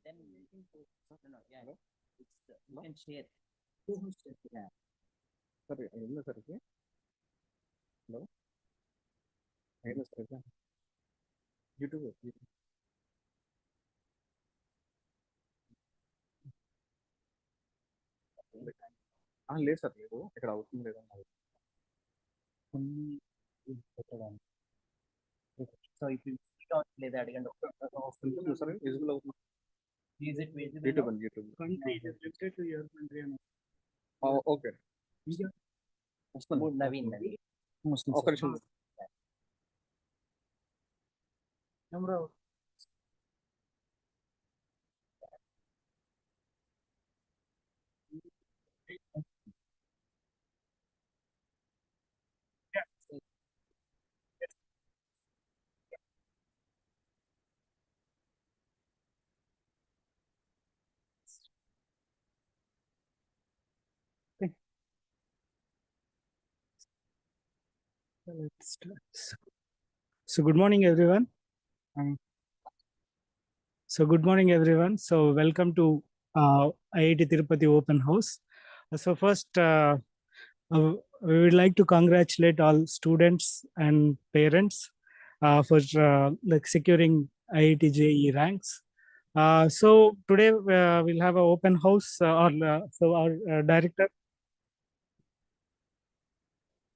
Then no, yeah, it's you can share. Yeah. Sorry, ಏನು sir ಇದು? Hello, ಏನು sir ಇದು? యూట్యూబ్ లేదు సార్, లేదు ఇక్కడ అవుతుంది లేదా కొన్ని పెట్టడానికి. సో ఇప్పుడు లేదా అడగండి. సార్ విజిబుల్ అవుతుంది Is it visible YouTube now? అండి YouTube. Country is related to your country and okay వస్తుంది. Naveen. ఒక నిమిషం. number of let's start. So good morning everyone. Good morning everyone. So welcome to IIT Tirupati Open House. So first we would like to congratulate all students and parents for like securing IIT JEE ranks. So today we'll have an open house so our director.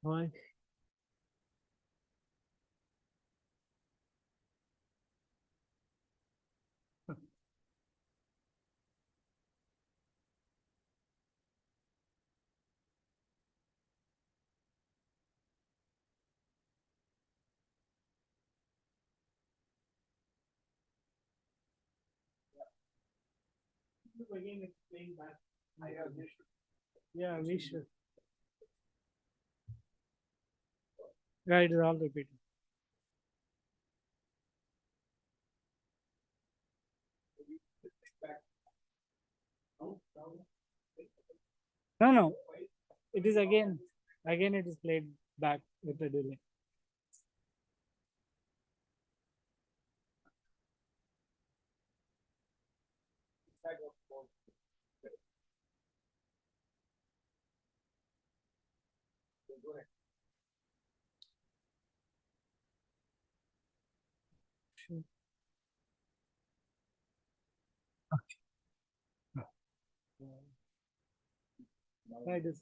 Why? Again explain that. Yeah, we should. Yeah, it is all repeated. No. It is again it is played back with the delay. Sure. Right, this.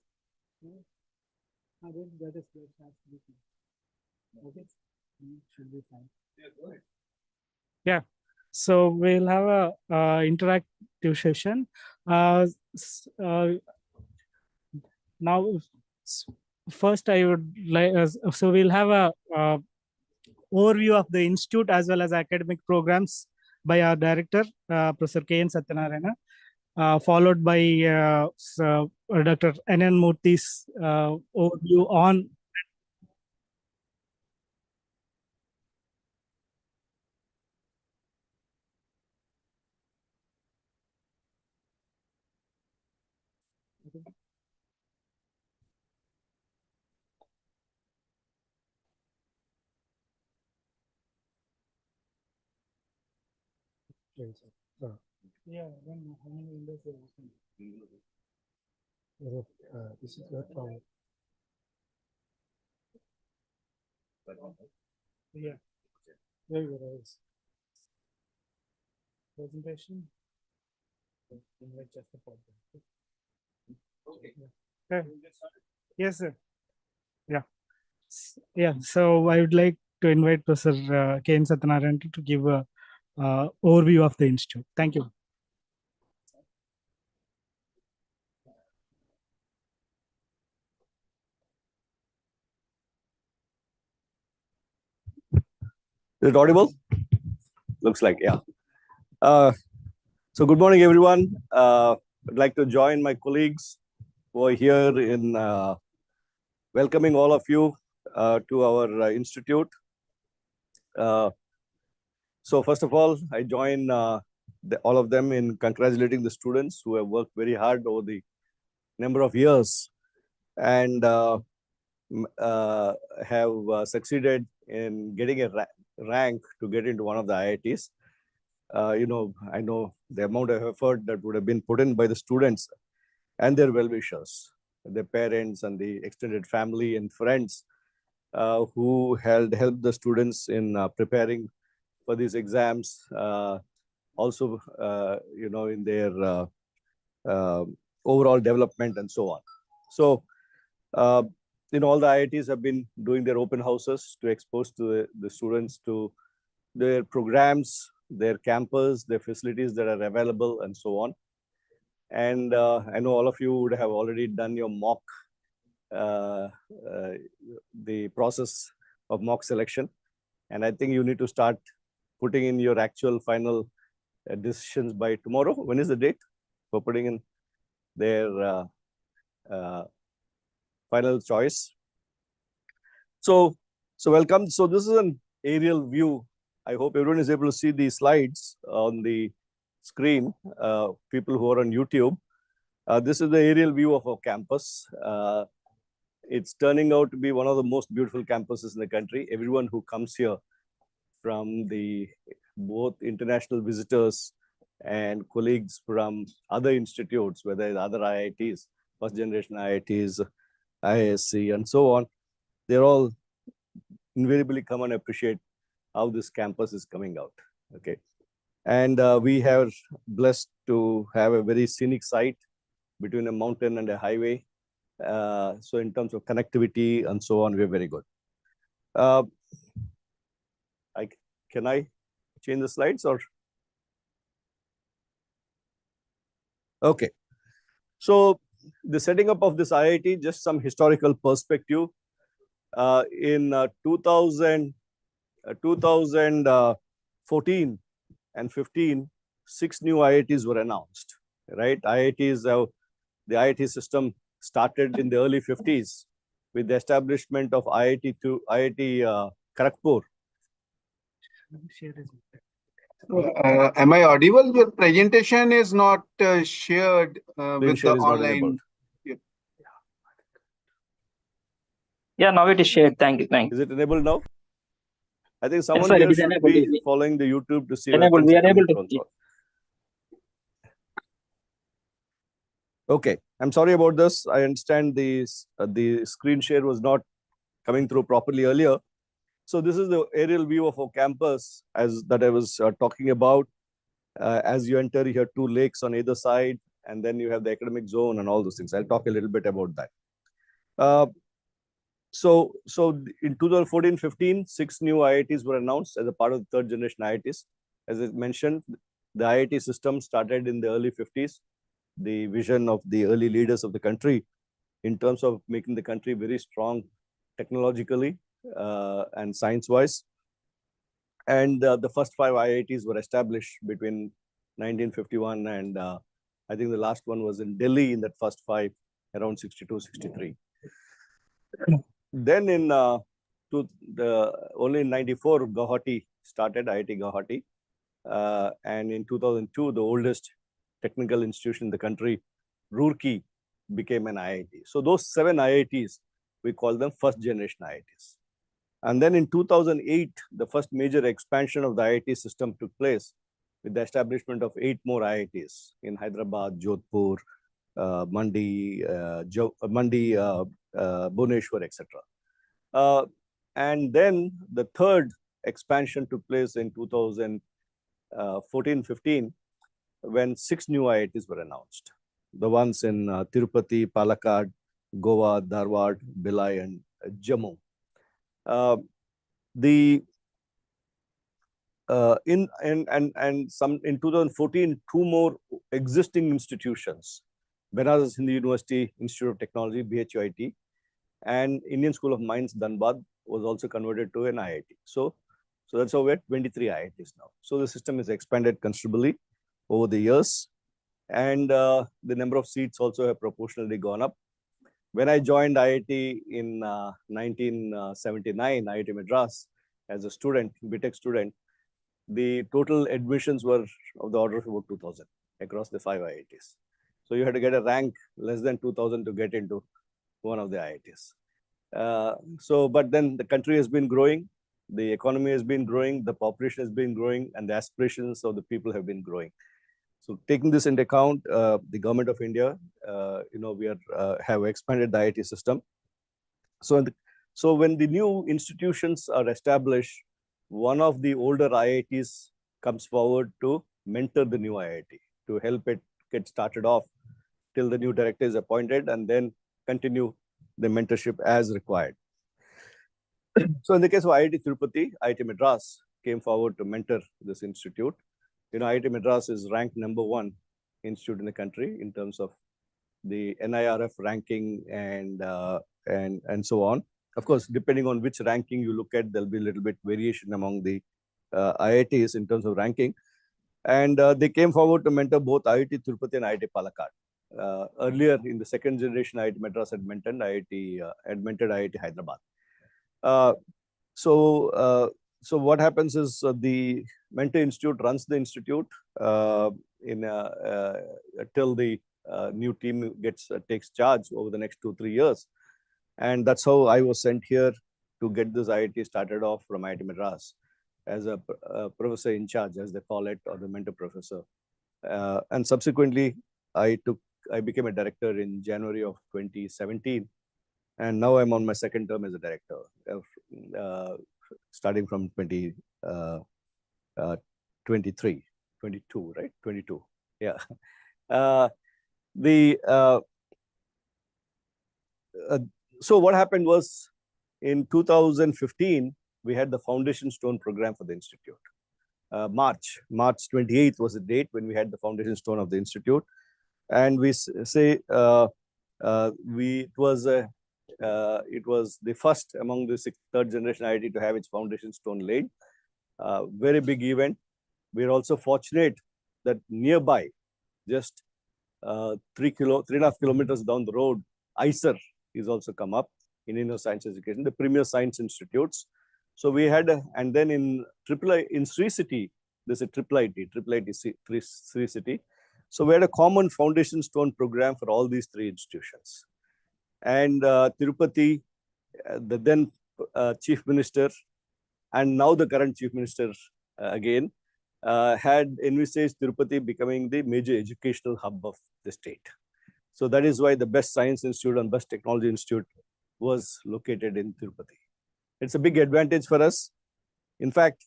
That is good. Okay. Should be fine. Yeah. So we'll have a interactive session. Now, first I would like. So we'll have a overview of the institute as well as academic programs by our director, Professor K.N. Satyanarayana, followed by Dr. N.N. Murthy's overview on yeah, then how many windows are open? This is not from Yeah. Very good. Presentation. Invite just the problem. Okay. Okay. Yes, sir. Yeah. Yeah. So I would like to invite Professor K. N. Satyanarayan to give a overview of the institute. Thank you. Is it audible? Looks like, yeah. So good morning, everyone. I'd like to join my colleagues who are here in welcoming all of you to our institute. So first of all, I join all of them in congratulating the students who have worked very hard over the number of years and have succeeded in getting a rank to get into one of the IITs. I know the amount of effort that would have been put in by the students and their well-wishers, their parents and the extended family and friends who helped the students in preparing for these exams. Also, in their overall development and so on. So, all the IITs have been doing their open houses to expose to the students to their programs, their campus, their facilities that are available, and so on. And I know all of you would have already done your mock, the process of mock selection. And I think you need to start putting in your actual final decisions by tomorrow. When is the date for putting in their final choice? So welcome. So this is an aerial view. I hope everyone is able to see the slides on the screen, people who are on YouTube. This is the aerial view of our campus. It's turning out to be one of the most beautiful campuses in the country. Everyone who comes here from both international visitors and colleagues from other institutes, whether it's other IITs, first generation IITs, IISc, and so on, they're all invariably come and appreciate how this campus is coming out. Okay. And we have blessed to have a very scenic site between a mountain and a highway. So in terms of connectivity and so on, we're very good. Can I change the slides or? Okay. So the setting up of this IIT, just some historical perspective. In 2014 and 15, 6 new IITs were announced, right? The IIT system started in the early 50s with the establishment of IIT Kharagpur. Am I audible? Your presentation is not shared with the online. Yeah, now it is shared. Thank you. Is it enabled now? I think someone Yes, sir, here should be following the YouTube to see where things are coming from. Okay, I'm sorry about this. I understand the screen share was not coming through properly earlier. So this is the aerial view of our campus that I was talking about. As you enter, you have 2 lakes on either side, and then you have the academic zone and all those things. I'll talk a little bit about that. So in 2014-15, 6 new IITs were announced as a part of the third generation IITs. As I mentioned, the IIT system started in the early 50s. The vision of the early leaders of the country in terms of making the country very strong technologically and science-wise. And the first 5 IITs were established between 1951 and I think the last one was in Delhi in that first 5 around 62, 63. Then only in 94, Guwahati started, IIT Guwahati. And in 2002, the oldest technical institution in the country, Roorkee, became an IIT. So those 7 IITs, we call them first generation IITs. And then in 2008, the first major expansion of the IIT system took place with the establishment of 8 more IITs in Hyderabad, Jodhpur, Mandi, Bhubaneswar, etc. And then the third expansion took place in 2014-15 when 6 new IITs were announced. The ones in Tirupati, Palakkad, Goa, Dharwad, Bhilai, and Jammu. The in 2014, 2 more existing institutions, Banaras Hindu University Institute of Technology, BHUIT, and Indian School of Mines, Dhanbad, was also converted to an IIT. So that's how we're at 23 IITs now. So the system is expanded considerably over the years, and the number of seats also have proportionally gone up. When I joined IIT in 1979, IIT Madras, as a student, B.Tech student, the total admissions were of the order of about 2,000 across the 5 IITs. So you had to get a rank less than 2,000 to get into one of the IITs. But then the country has been growing, the economy has been growing, the population has been growing, and the aspirations of the people have been growing. So taking this into account, the government of India, we have expanded the IIT system. So when the new institutions are established, one of the older IITs comes forward to mentor the new IIT, to help it get started off till the new director is appointed, and then continue the mentorship as required. So in the case of IIT Tirupati, IIT Madras came forward to mentor this institute. IIT Madras is ranked #1 institute in the country in terms of the NIRF ranking and so on. Of course, depending on which ranking you look at, there'll be a little bit variation among the IITs in terms of ranking. And they came forward to mentor both IIT Tirupati and IIT Palakkad. Earlier in the second generation, IIT Madras had mentored IIT Hyderabad. So what happens is the mentor institute runs the institute till the new team takes charge over the next 2-3 years. And that's how I was sent here to get this IIT started off from IIT Madras as a professor in charge, as they call it, or the mentor professor. And subsequently, I became a director in January of 2017. And now I'm on my second term as a director, starting from 22, right? 22, yeah. So what happened was, in 2015, we had the Foundation Stone program for the Institute. March 28th was the date when we had the Foundation Stone of the Institute. And we say it was the first among the third generation IIT to have its Foundation Stone laid. Very big event. We're also fortunate that nearby, just 3.5 kilometers down the road, ISER is also come up, Indian Science Education, the premier science institutes. So we had, and then in Sri City, there's a IIIT Sri City. So we had a common Foundation Stone program for all these 3 institutions. And Tirupati, the then Chief Minister, and now the current Chief Minister again, had envisaged Tirupati becoming the major educational hub of the state. So that is why the best science institute and best technology institute was located in Tirupati. It's a big advantage for us. In fact,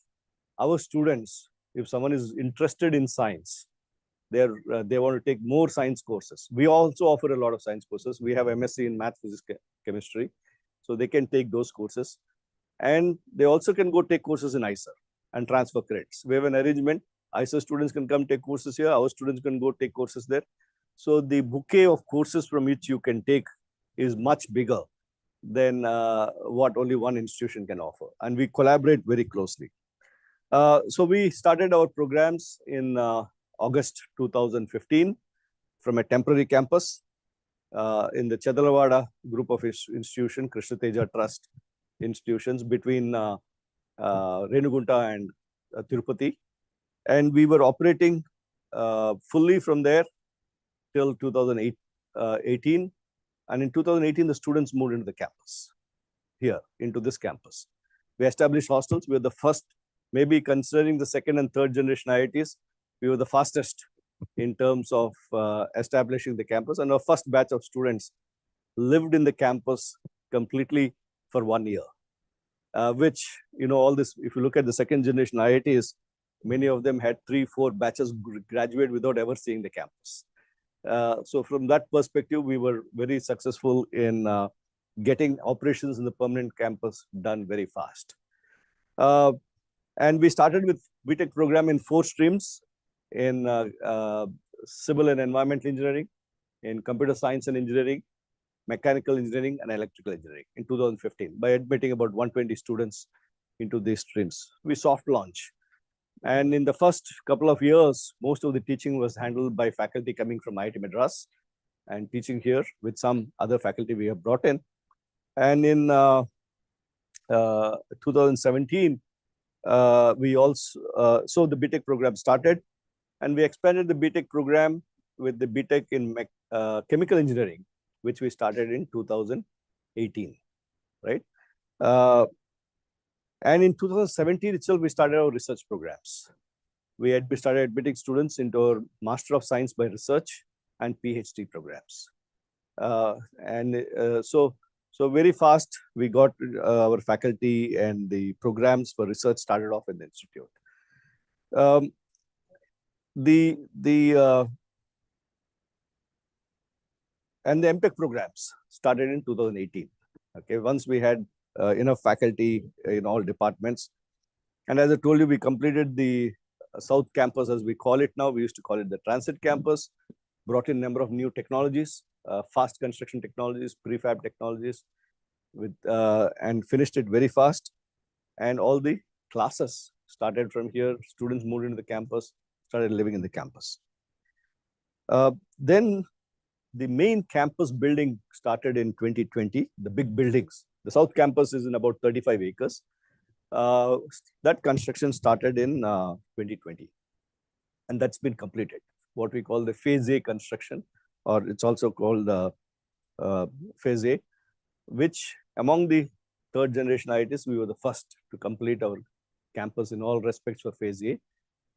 our students, if someone is interested in science, they want to take more science courses. We also offer a lot of science courses. We have MSc in math, physics, chemistry. So they can take those courses. And they also can go take courses in ISER and transfer credits. We have an arrangement. ISER students can come take courses here. Our students can go take courses there. So the bouquet of courses from which you can take is much bigger than what only one institution can offer. And we collaborate very closely. So we started our programs in August 2015 from a temporary campus in the Chadalavada group of institutions, Krishna Teja Trust institutions between Renugunta and Tirupati. And we were operating fully from there till 2018. And in 2018, the students moved into the campus, here, into this campus. We established hostels. We were the first, maybe considering the second and third generation IITs, we were the fastest in terms of establishing the campus. And our first batch of students lived in the campus completely for 1 year. which, all this, if you look at the second generation IITs, many of them had 3-4 batches graduate without ever seeing the campus. So from that perspective, we were very successful in getting operations in the permanent campus done very fast. And we started with B.Tech program in 4 streams, in civil and environmental engineering, in computer science and engineering, mechanical engineering, and electrical engineering in 2015 by admitting about 120 students into these streams. We soft launch. And in the first couple of years, most of the teaching was handled by faculty coming from IIT Madras and teaching here with some other faculty we have brought in. And in 2017, we also, so the B.Tech program started, and we expanded the B.Tech program with the B.Tech in chemical engineering, which we started in 2018, right? And in 2017 itself, we started our research programs. We started admitting students into our Master of Science by Research and PhD programs. So very fast, we got our faculty and the programs for research started off in the institute. And the M.Tech programs started in 2018. Okay, once we had enough faculty in all departments. And as I told you, we completed the South Campus, as we call it now. We used to call it the Transit Campus, brought in a number of new technologies, fast construction technologies, prefab technologies, and finished it very fast. And all the classes started from here. Students moved into the campus, started living in the campus. Then the main campus building started in 2020, the big buildings. The South Campus is in about 35 acres. That construction started in 2020. And that's been completed, what we call the Phase A construction, or it's also called the Phase A, which among the third generation IITs, we were the first to complete our campus in all respects for Phase A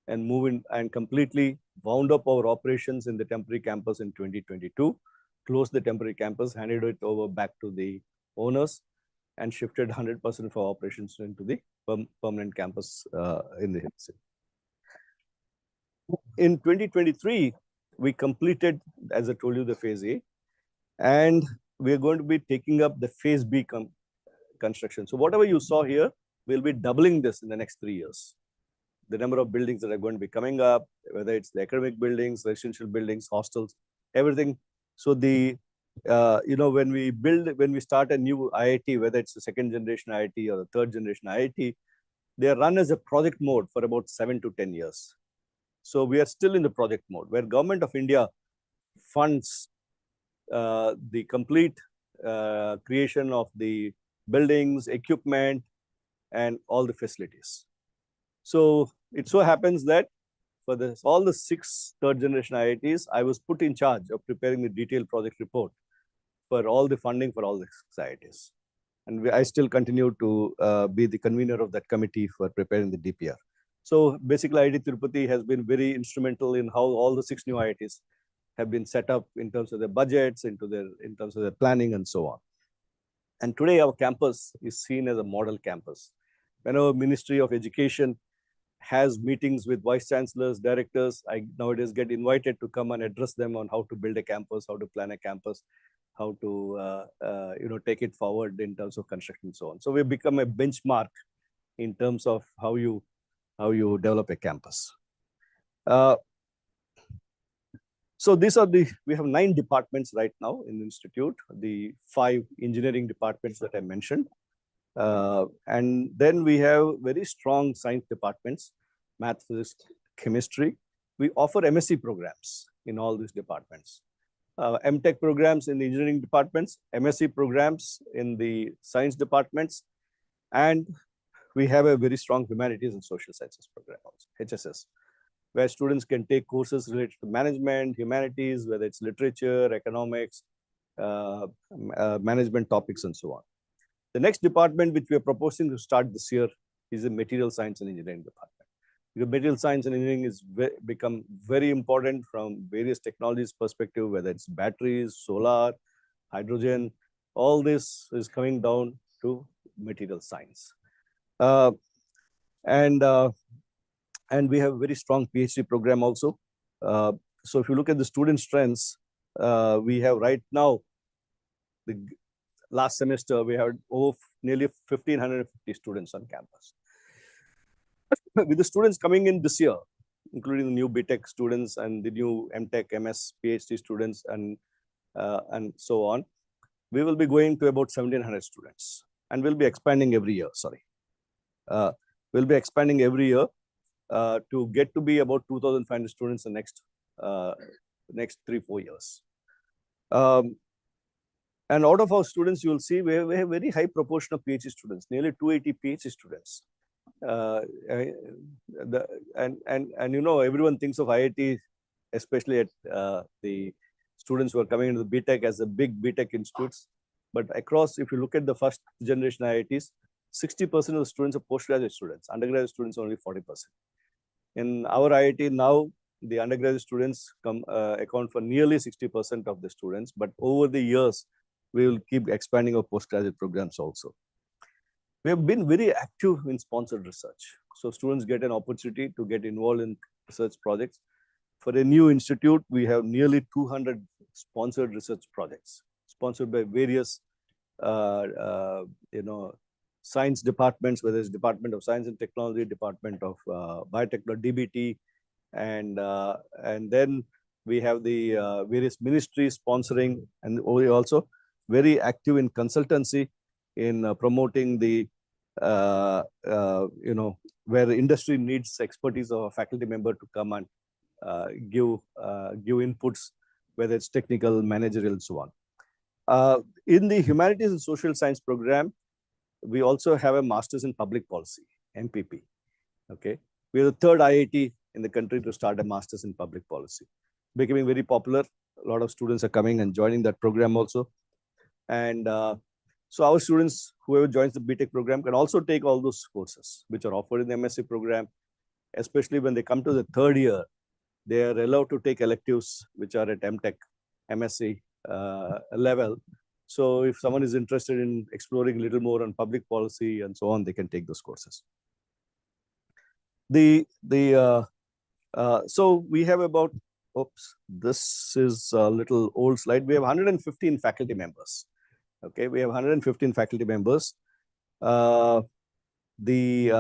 and move in and completely wound up our operations in the temporary campus in 2022, closed the temporary campus, handed it over back to the owners, and shifted 100% of our operations into the permanent campus in the hills. In 2023, we completed, as I told you, the Phase A, and we're going to be taking up the Phase B construction. So whatever you saw here, we'll be doubling this in the next 3 years. The number of buildings that are going to be coming up, whether it's the academic buildings, residential buildings, hostels, everything. So when we start a new IIT, whether it's the second generation IIT or the third generation IIT, they are run as a project mode for about 7 to 10 years. So we are still in the project mode, where Government of India funds the complete creation of the buildings, equipment, and all the facilities. So it so happens that for all the 6 third generation IITs, I was put in charge of preparing the detailed project report for all the funding for all the IITs. And I still continue to be the convener of that committee for preparing the DPR. So basically, IIT Tirupati has been very instrumental in how all the 6 new IITs have been set up in terms of their budgets, in terms of their planning, and so on. And today, our campus is seen as a model campus. Whenever Ministry of Education has meetings with vice chancellors, directors, I nowadays get invited to come and address them on how to build a campus, how to plan a campus, how to take it forward in terms of construction and so on. So we've become a benchmark in terms of how you develop a campus. So we have 9 departments right now in the institute, the 5 engineering departments that I mentioned. And then we have very strong science departments, math, physics, chemistry. We offer MSc programs in all these departments. M.Tech programs in the engineering departments, MSc programs in the science departments, and we have a very strong humanities and social sciences program also, HSS, where students can take courses related to management, humanities, whether it's literature, economics, management topics, and so on. The next department which we are proposing to start this year is the material science and engineering department. Because material science and engineering is become very important from various technologies perspective, whether it's batteries, solar, hydrogen, all this is coming down to material science. Uh, and we have a very strong PhD program also. So if you look at the student strengths, we have right now, the last semester, we had over nearly 1,550 students on campus. With the students coming in this year, including the new B.Tech students and the new M.Tech, MS, PhD students, and so on, we will be going to about 1,700 students, and we'll be expanding every year. Sorry, we'll be expanding every year to get to be about 2,500 students in the next 3-4 years. And out of our students, you will see we have a very high proportion of PhD students, nearly 280 PhD students. And you know, everyone thinks of IIT, especially at the students who are coming into the B.Tech as a big B.Tech institutes. But across, if you look at the first generation IITs, 60% of the students are postgraduate students. Undergraduate students only 40%. In our IIT now, the undergraduate students account for nearly 60% of the students. But over the years, we will keep expanding our postgraduate programs also. We have been very active in sponsored research. So students get an opportunity to get involved in research projects. For a new institute, we have nearly 200 sponsored research projects, sponsored by various, science departments, whether it's Department of Science and Technology, Department of Biotechnology, DBT, and then we have the various ministries sponsoring, and we also very active in consultancy in promoting the where industry needs expertise of a faculty member to come and give inputs, whether it's technical, managerial, and so on. In the Humanities and Social Science program, we also have a Masters in Public Policy, MPP. Okay, we are the third IIT in the country to start a Masters in Public Policy, becoming very popular. A lot of students are coming and joining that program also. And so our students, whoever joins the B.Tech program, can also take all those courses which are offered in the MSc program, especially when they come to the third year. They are allowed to take electives which are at M.Tech, MSc level. So if someone is interested in exploring a little more on public policy and so on, they can take those courses. So we have about, this is a little old slide. We have 115 faculty members. Okay, we have 115 faculty members. So this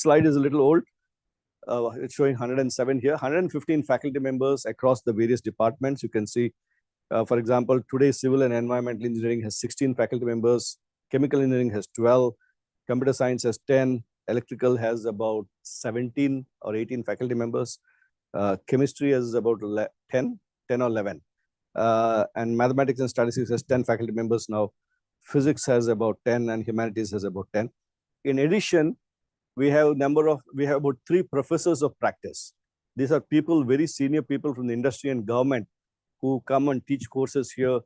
slide is a little old. It's showing 107 here, 115 faculty members across the various departments. You can see, for example, today civil and environmental engineering has 16 faculty members, chemical engineering has 12, computer science has 10, electrical has about 17 or 18 faculty members, chemistry has about 10 or 11. And mathematics and statistics has 10 faculty members now. Physics has about 10 and humanities has about 10. In addition, we have about 3 professors of practice. These are people, very senior people from the industry and government who come and teach courses here,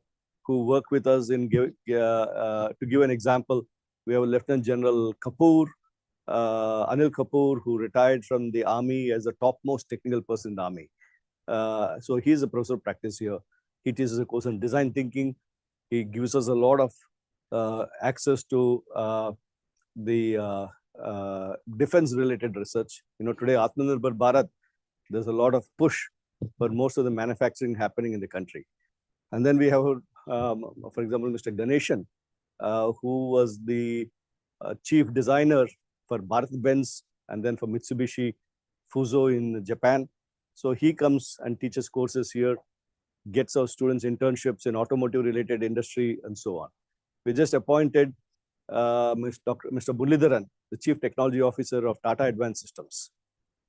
who work with us in to give an example. We have Lieutenant General Kapoor, Anil Kapoor, who retired from the army as the topmost technical person in the army. So he's a professor of practice here. He teaches a course on design thinking. He gives us a lot of access to the defense-related research. You know, today, Atmanirbhar Bharat, there's a lot of push for most of the manufacturing happening in the country. And then we have, for example, Mr. Ganeshan, who was the chief designer for Bharat-Benz and then for Mitsubishi Fuso in Japan. So he comes and teaches courses here, gets our students internships in automotive-related industry and so on. We just appointed Mr. Bulidharan, the Chief Technology Officer of Tata Advanced Systems.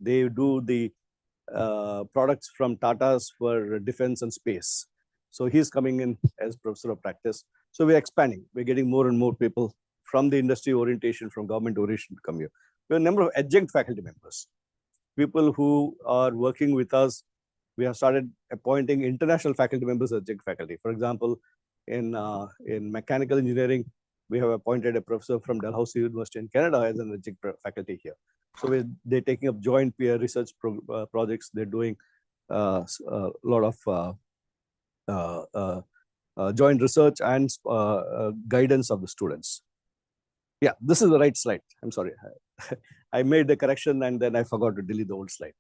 They do the products from Tata's for defense and space. So he's coming in as professor of practice. So we're expanding. We're getting more and more people from the industry orientation, from government orientation to come here. We have a number of adjunct faculty members, people who are working with us. We have started appointing international faculty members as adjunct faculty. For example, in mechanical engineering, we have appointed a professor from Dalhousie University in Canada as an adjunct faculty here. So they're taking up joint peer research projects. They're doing a lot of joint research and guidance of the students. Yeah, this is the right slide. I'm sorry. I made the correction and then I forgot to delete the old slide.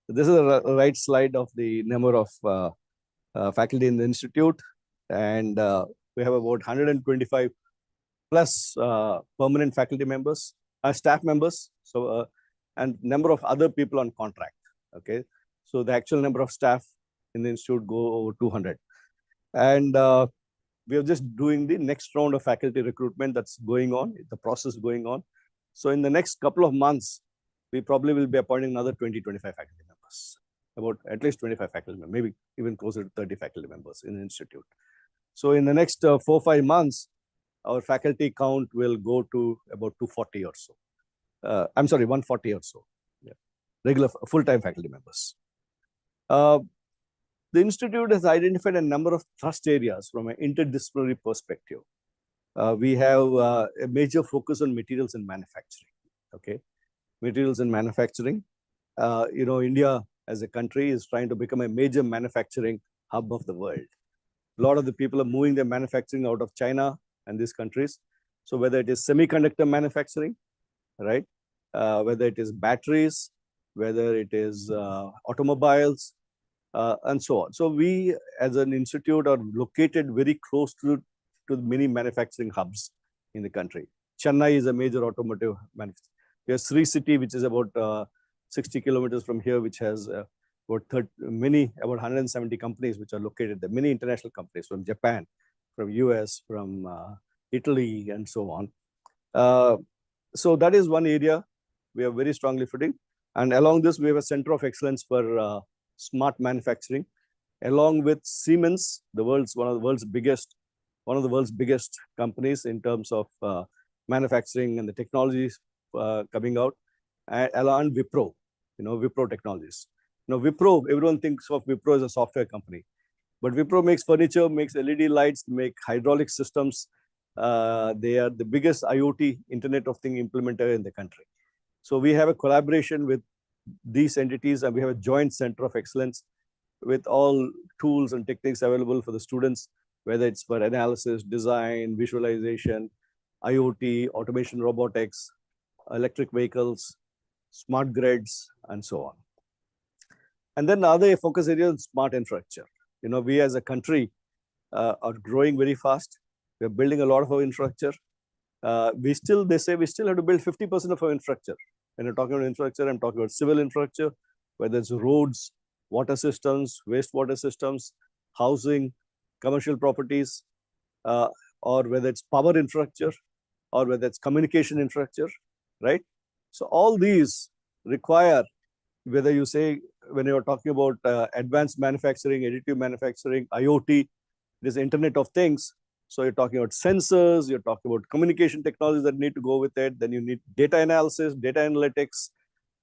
This is the right slide of the number of faculty in the institute. And we have about 125 plus permanent faculty members, staff members. So, and number of other people on contract. Okay. So the actual number of staff in the institute go over 200. And we are just doing the next round of faculty recruitment that's going on, the process going on. So in the next couple of months, we probably will be appointing another 20, 25 faculty members, about at least 25 faculty members, maybe even closer to 30 faculty members in the institute. So in the next 4-5 months, our faculty count will go to about 240 or so. I'm sorry, 140 or so. Yeah. Regular full-time faculty members. The institute has identified a number of thrust areas from an interdisciplinary perspective. We have a major focus on materials and manufacturing. Okay, materials and manufacturing. India as a country is trying to become a major manufacturing hub of the world. A lot of the people are moving their manufacturing out of China and these countries. So whether it is semiconductor manufacturing, right? Whether it is batteries, whether it is automobiles, and so on. So we, as an institute, are located very close to many manufacturing hubs in the country. Chennai is a major automotive manufacturer. There's Sri City, which is about 60 kilometers from here, which has about 170 companies which are located there. Many international companies from Japan, from US, from Italy, and so on. So that is one area we are very strongly footing. And along this, we have a center of excellence for smart manufacturing, along with Siemens, one of the world's biggest companies in terms of manufacturing and the technologies coming out, and Wipro, Wipro Technologies. Wipro, everyone thinks of Wipro as a software company, but Wipro makes furniture, makes LED lights, make hydraulic systems. They are the biggest IoT, Internet of Things implementer in the country. So we have a collaboration with these entities, and we have a joint center of excellence with all tools and techniques available for the students, whether it's for analysis, design, visualization, IoT, automation, robotics, electric vehicles, smart grids, and so on. And then the other focus area is smart infrastructure. We as a country are growing very fast. We're building a lot of our infrastructure. They say we still have to build 50% of our infrastructure. When I'm talking about infrastructure, I'm talking about civil infrastructure, whether it's roads, water systems, wastewater systems, housing, commercial properties, or whether it's power infrastructure, or whether it's communication infrastructure, right? So all these require, whether you say, when you're talking about advanced manufacturing, additive manufacturing, IoT, this Internet of Things. So you're talking about sensors, you're talking about communication technologies that need to go with it. Then you need data analysis, data analytics,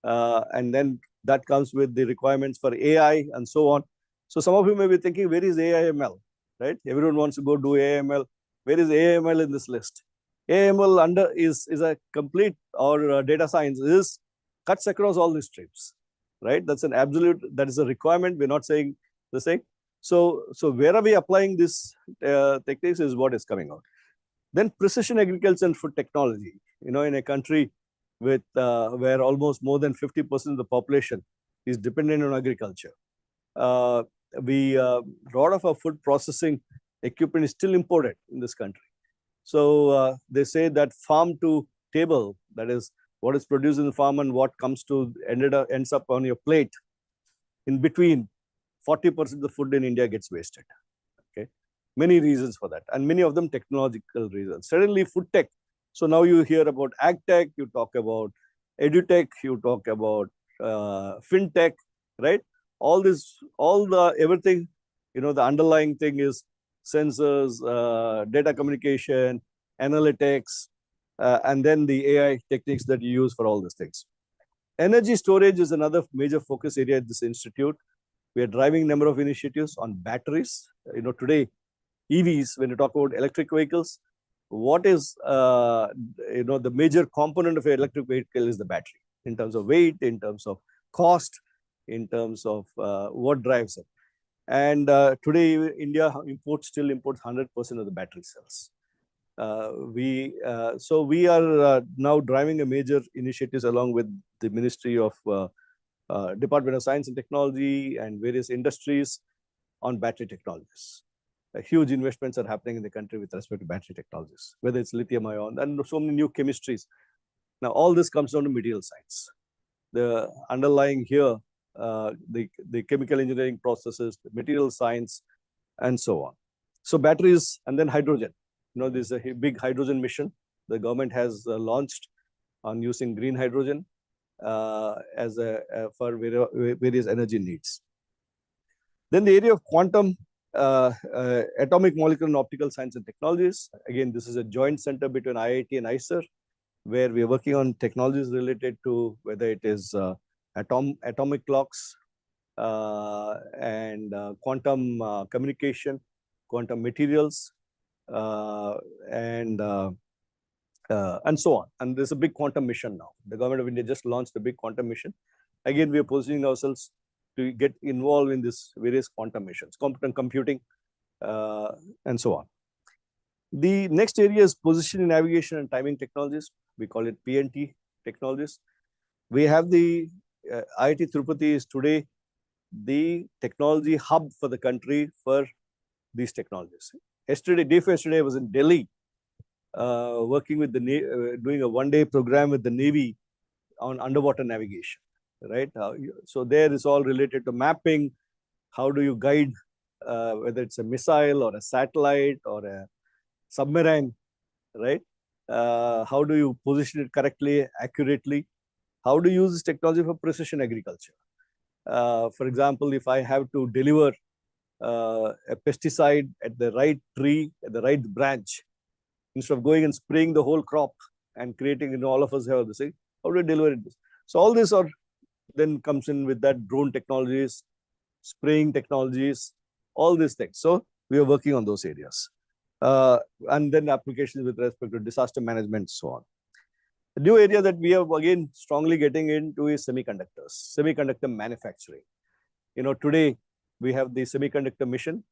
and then that comes with the requirements for AI and so on. So some of you may be thinking, where is AI/ML, right? Everyone wants to go do AI/ML. Where is AI/ML in this list? AI/ML is a complete, or data science cuts across all these streams, right? That's an absolute, that is a requirement. We're not saying the same. So where are we applying this techniques is what is coming out. Then precision agriculture and food technology. In a country with where almost more than 50% of the population is dependent on agriculture. A lot of our food processing equipment is still imported in this country. So they say that farm to table, that is what is produced in the farm and what ends up on your plate, in between, 40% of the food in India gets wasted. Okay, many reasons for that, and many of them technological reasons. Certainly, food tech. So now you hear about ag tech, you talk about edutech, you talk about fintech, right? Everything. The underlying thing is sensors, data communication, analytics, and then the AI techniques that you use for all these things. Energy storage is another major focus area at this institute. We are driving a number of initiatives on batteries. Today, EVs, when you talk about electric vehicles, what is, the major component of an electric vehicle is the battery, in terms of weight, in terms of cost, in terms of what drives it. And today, India still imports 100% of the battery cells. So we are now driving a major initiatives along with the Ministry of Department of Science and Technology and various industries on battery technologies. Huge investments are happening in the country with respect to battery technologies, whether it's lithium ion and so many new chemistries. Now, all this comes down to material science. The underlying here, the chemical engineering processes, the material science, and so on. So batteries and then hydrogen. You know, there's a big hydrogen mission the government has launched on using green hydrogen as for various energy needs. Then the area of quantum, atomic, molecular, and optical science and technologies. Again, this is a joint center between IIT and ICER, where we are working on technologies related to whether it is atomic clocks and quantum communication, quantum materials, and so on. And there's a big quantum mission now. The government of India just launched a big quantum mission. Again, we are positioning ourselves to get involved in this various quantum missions, quantum computing, and so on. The next area is positioning, navigation, and timing technologies. We call it PNT technologies. We have the IIT Tirupati is today the technology hub for the country for these technologies. Yesterday, day before yesterday, I was in Delhi working with the doing a one-day program with the Navy on underwater navigation, right? So there is all related to mapping. How do you guide, whether it's a missile or a satellite or a submarine, right? How do you position it correctly, accurately? How do you use this technology for precision agriculture? For example, if I have to deliver a pesticide at the right tree, at the right branch, instead of going and spraying the whole crop and creating, you know, all of us have the same, how do I deliver it? So all this are then comes in with that drone technologies, spraying technologies, all these things. So we are working on those areas. And then applications with respect to disaster management, so on. The new area that we are again strongly getting into is semiconductors, semiconductor manufacturing. You know, today we have the semiconductor mission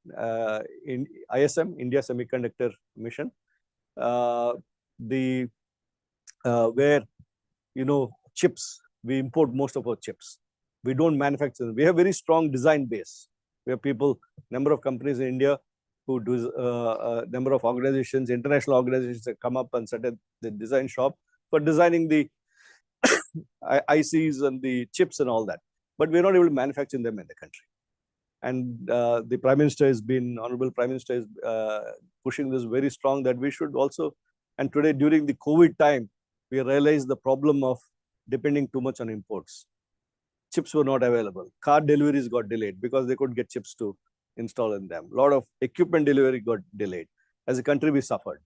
in ISM, India Semiconductor Mission, where, you know, chips, we import most of our chips. We don't manufacture them. We have very strong design base. We have people, number of companies in India who do number of organizations, international organizations that come up and set up the design shop for designing the ICs and the chips and all that. But we're not able to manufacture them in the country. And the Prime Minister has been, Honorable Prime Minister is pushing this very strong that we should also, and today during the COVID time, we realized the problem of depending too much on imports. Chips were not available. Car deliveries got delayed because they couldn't get chips to install in them. A lot of equipment delivery got delayed. As a country, we suffered.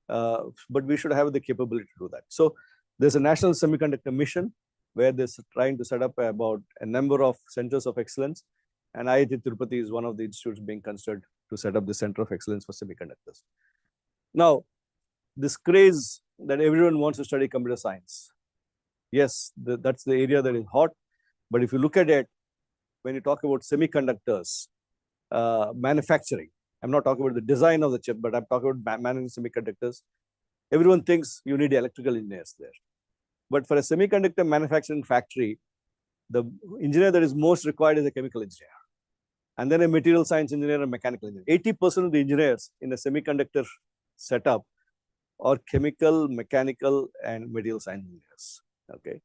But we should have the capability to do that. So there's a national semiconductor mission where they're trying to set up about a number of centers of excellence. And IIT Tirupati is one of the institutes being considered to set up the center of excellence for semiconductors. Now, this craze that everyone wants to study computer science. Yes, that's the area that is hot. But if you look at it, when you talk about semiconductors, manufacturing, I'm not talking about the design of the chip, but I'm talking about managing semiconductors. Everyone thinks you need electrical engineers there. But for a semiconductor manufacturing factory, the engineer that is most required is a chemical engineer. And then a material science engineer and mechanical engineer. 80% of the engineers in a semiconductor setup are chemical, mechanical, and material science engineers. Okay.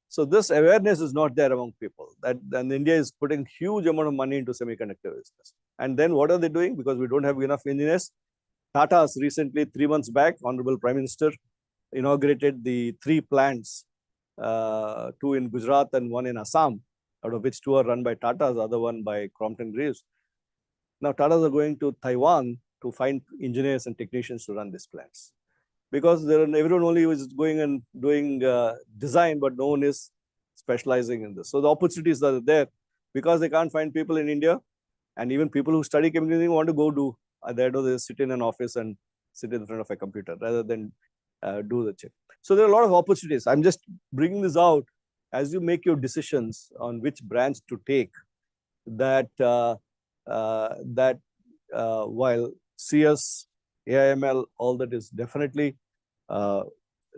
So this awareness is not there among people. And India is putting huge amount of money into semiconductor business. And then what are they doing? Because we don't have enough engineers. Tata's recently, 3 months back, Honorable Prime Minister inaugurated the 3 plants, 2 in Gujarat and 1 in Assam, out of which 2 are run by Tata, the other one by Crompton Greaves. Now Tatas are going to Taiwan to find engineers and technicians to run these plants. Because everyone only is going and doing design, but no one is specializing in this. So the opportunities are there because they can't find people in India, and even people who study chemical engineering want to go do. They sit in an office and sit in front of a computer rather than do the chip. So there are a lot of opportunities. I'm just bringing this out as you make your decisions on which branch to take. While CS AI/ML, all that is definitely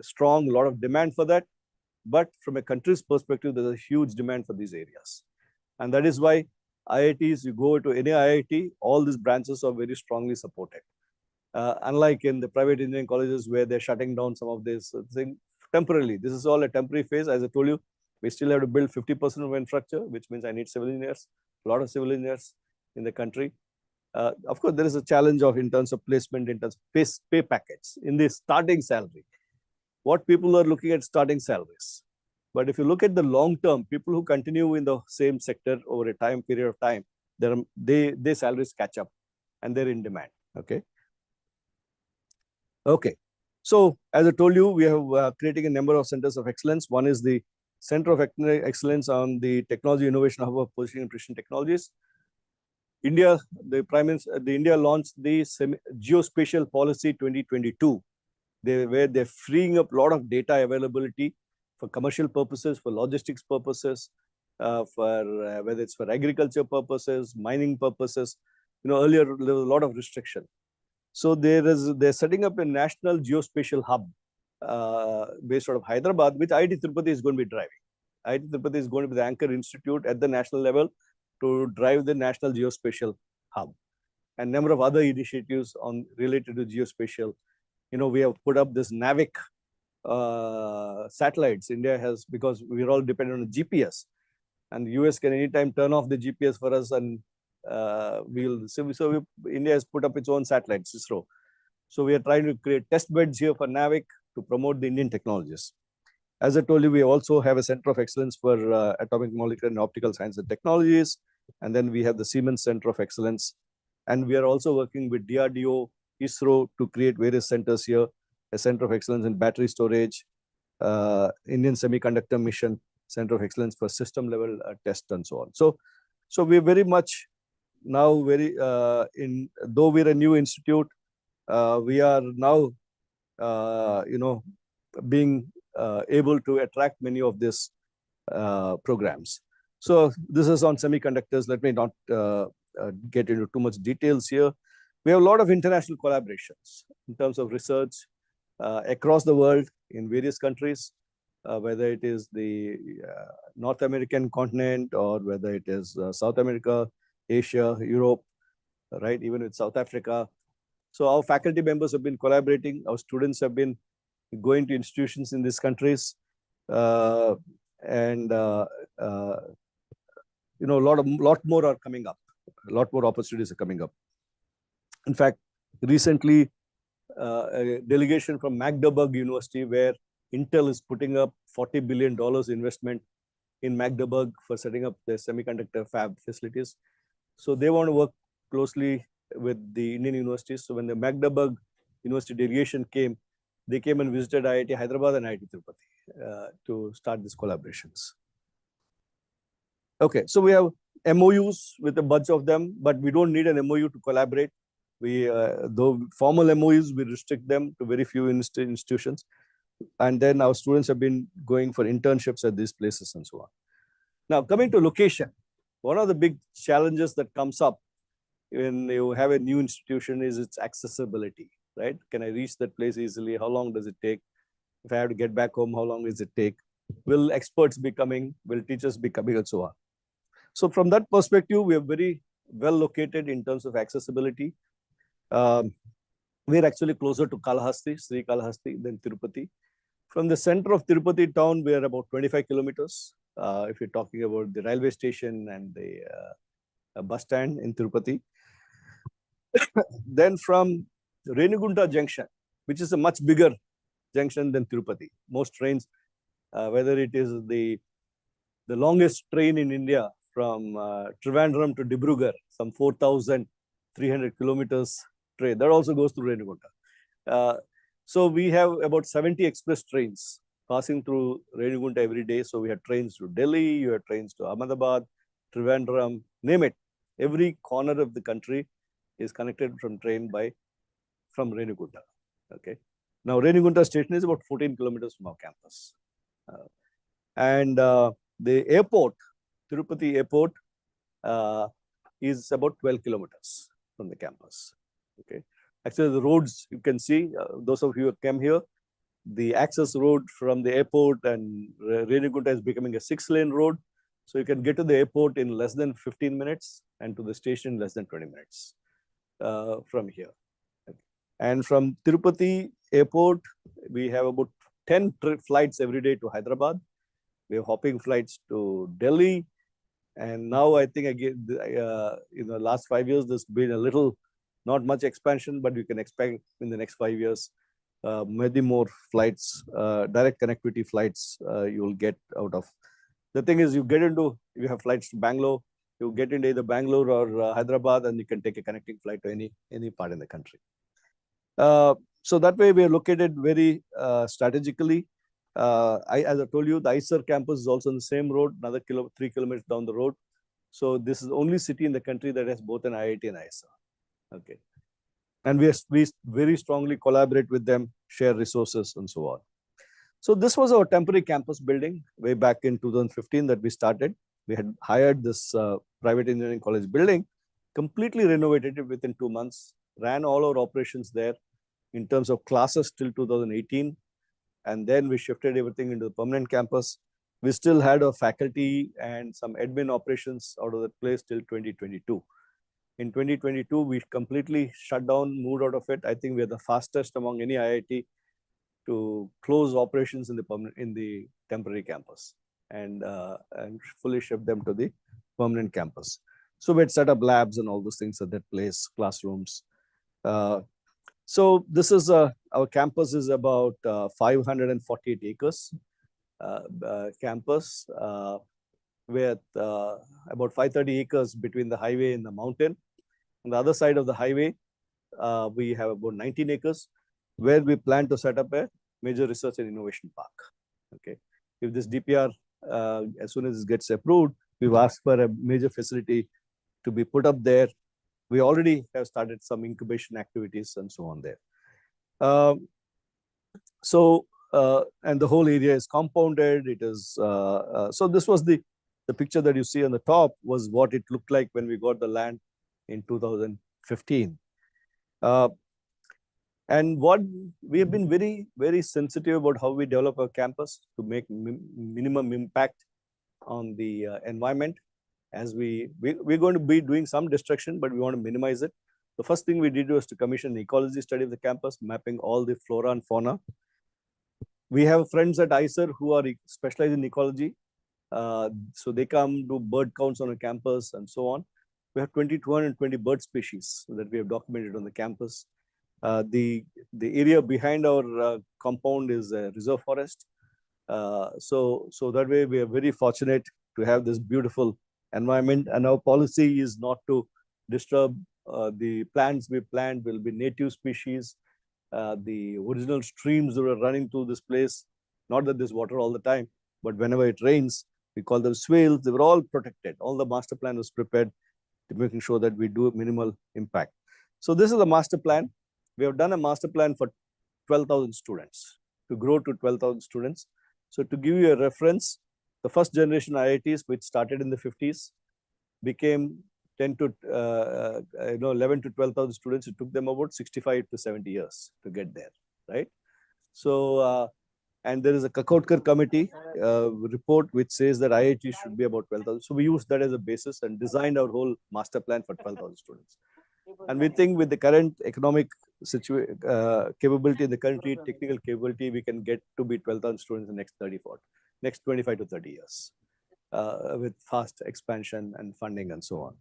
strong, a lot of demand for that. But from a country's perspective, there's a huge demand for these areas. And that is why IITs, you go to any IIT, all these branches are very strongly supported. Unlike in the private engineering colleges where they're shutting down some of this thing temporarily. This is all a temporary phase. As I told you, we still have to build 50% of infrastructure, which means I need civil engineers, a lot of civil engineers in the country. Of course, there is a challenge of in terms of placement, in terms of pay packets in the starting salary. What people are looking at starting salaries. But if you look at the long term, people who continue in the same sector over a time period of time, their salaries catch up and they're in demand. Okay. Okay. So as I told you, we have creating a number of centers of excellence. One is the Center of Excellence on the Technology Innovation Hub of Positioning and Precision Technologies. India, the Prime Minister, India launched the Geospatial Policy 2022, where they're freeing up a lot of data availability for commercial purposes, for logistics purposes, for whether it's for agriculture purposes, mining purposes. You know, earlier there was a lot of restriction. So they're setting up a national geospatial hub based out of Hyderabad, which IIT Tirupati is going to be driving. IIT Tirupati is going to be the anchor institute at the national level to drive the national geospatial hub, and number of other initiatives on related to geospatial. You know, we have put up this NAVIC satellites. India has, because we're all dependent on GPS, and the US can anytime turn off the GPS for us, and India has put up its own satellites, ISRO. So we are trying to create test beds here for NAVIC to promote the Indian technologies. As I told you, we also have a Center of Excellence for Atomic, Molecular, and Optical Science and Technologies. And then we have the Siemens Center of Excellence. And we are also working with DRDO, ISRO to create various centers here, a Center of Excellence in Battery Storage, Indian Semiconductor Mission, Center of Excellence for System Level Test, and so on. So we're very much now though we're a new institute, we are now, being able to attract many of these programs. So this is on semiconductors. Let me not get into too much details here. We have a lot of international collaborations in terms of research across the world in various countries, whether it is the North American continent or whether it is South America, Asia, Europe, right, even with South Africa. So our faculty members have been collaborating. Our students have been going to institutions in these countries, and lot more are coming up. A lot more opportunities are coming up. In fact, recently, a delegation from Magdeburg University, where Intel is putting up $40 billion investment in Magdeburg for setting up their semiconductor fab facilities. So they want to work closely with the Indian universities. So when the Magdeburg University delegation came, they came and visited IIT Hyderabad and IIT Tirupati to start these collaborations. Okay, so we have MOUs with a bunch of them, but we don't need an MOU to collaborate. We, though formal MOUs, we restrict them to very few institutions. And then our students have been going for internships at these places and so on. Now, coming to location, one of the big challenges that comes up when you have a new institution is its accessibility, right? Can I reach that place easily? How long does it take? If I have to get back home, how long does it take? Will experts be coming? Will teachers be coming, and so on? So from that perspective, we are very well located in terms of accessibility. We're actually closer to Kalahasti, Sri Kalahasti, than Tirupati. From the center of Tirupati town, we are about 25 kilometers. If you're talking about the railway station and the bus stand in Tirupati. Then from Renugunta Junction, which is a much bigger junction than Tirupati. Most trains, whether it is the longest train in India from Trivandrum to Dibrugarh, some 4,300 kilometers train, that also goes through Renugunta. So we have about 70 express trains passing through Renugunta every day. So we have trains to Delhi, you have trains to Ahmedabad, Trivandrum, name it. Every corner of the country is connected from Renugunta. Okay. Now Renugunta station is about 14 kilometers from our campus. The airport, Tirupati airport, is about 12 kilometers from the campus. Okay. Actually, the roads you can see, those of you who came here, the access road from the airport and Renugunta is becoming a 6-lane road. So you can get to the airport in less than 15 minutes and to the station in less than 20 minutes from here. And from Tirupati airport, we have about 10 flights every day to Hyderabad. We have hopping flights to Delhi. And now I think again, in the last 5 years, there's been a little, not much expansion, but you can expect in the next 5 years, many more flights, direct connectivity flights you will get out of. The thing is, you have flights to Bangalore, you get into either Bangalore or Hyderabad, and you can take a connecting flight to any part in the country. So that way we are located very strategically. As I told you, the ISER campus is also on the same road, another 3 kilometers down the road. So this is the only city in the country that has both an IIT and ISER. Okay. And we very strongly collaborate with them, share resources and so on. So this was our temporary campus building way back in 2015 that we started. We had hired this private engineering college building, completely renovated it within 2 months, ran all our operations there in terms of classes till 2018. And then we shifted everything into the permanent campus. We still had a faculty and some admin operations out of that place till 2022. In 2022, we completely shut down, moved out of it. I think we are the fastest among any IIT to close operations in the temporary campus and fully shift them to the permanent campus. So we had set up labs and all those things at that place, classrooms. So this is our campus is about 548 acres campus with about 530 acres between the highway and the mountain. On the other side of the highway, we have about 19 acres where we plan to set up a major research and innovation park. Okay, if this DPR, as soon as it gets approved, we've asked for a major facility to be put up there. We already have started some incubation activities and so on there. And the whole area is compounded. It is so this was the picture that you see on the top was what it looked like when we got the land in 2015. And what we have been very, very sensitive about how we develop our campus to make minimum impact on the environment. As we're going to be doing some destruction, but we want to minimize it. The first thing we did was to commission an ecology study of the campus, mapping all the flora and fauna. We have friends at ISER who are specialized in ecology. So they come do bird counts on a campus and so on. We have 220 bird species that we have documented on the campus. The area behind our compound is a reserve forest. So that way we are very fortunate to have this beautiful environment, and our policy is not to disturb the plants we plant will be native species. The original streams that are running through this place, not that there's water all the time, but whenever it rains, we call them swales. They were all protected. All the master plan was prepared to making sure that we do minimal impact. So this is the master plan. We have done a master plan for 12,000 students, to grow to 12,000 students. So to give you a reference, the first generation IITs, which started in the 50s, became 11 to 12,000 students. It took them about 65 to 70 years to get there, right? So, and there is a Kakotkar committee report which says that IIT should be about 12,000. So we used that as a basis and designed our whole master plan for 12,000 students. And we think with the current economic capability in the country, technical capability, we can get to be 12,000 students in the next 25 to 30 years with fast expansion and funding and so on.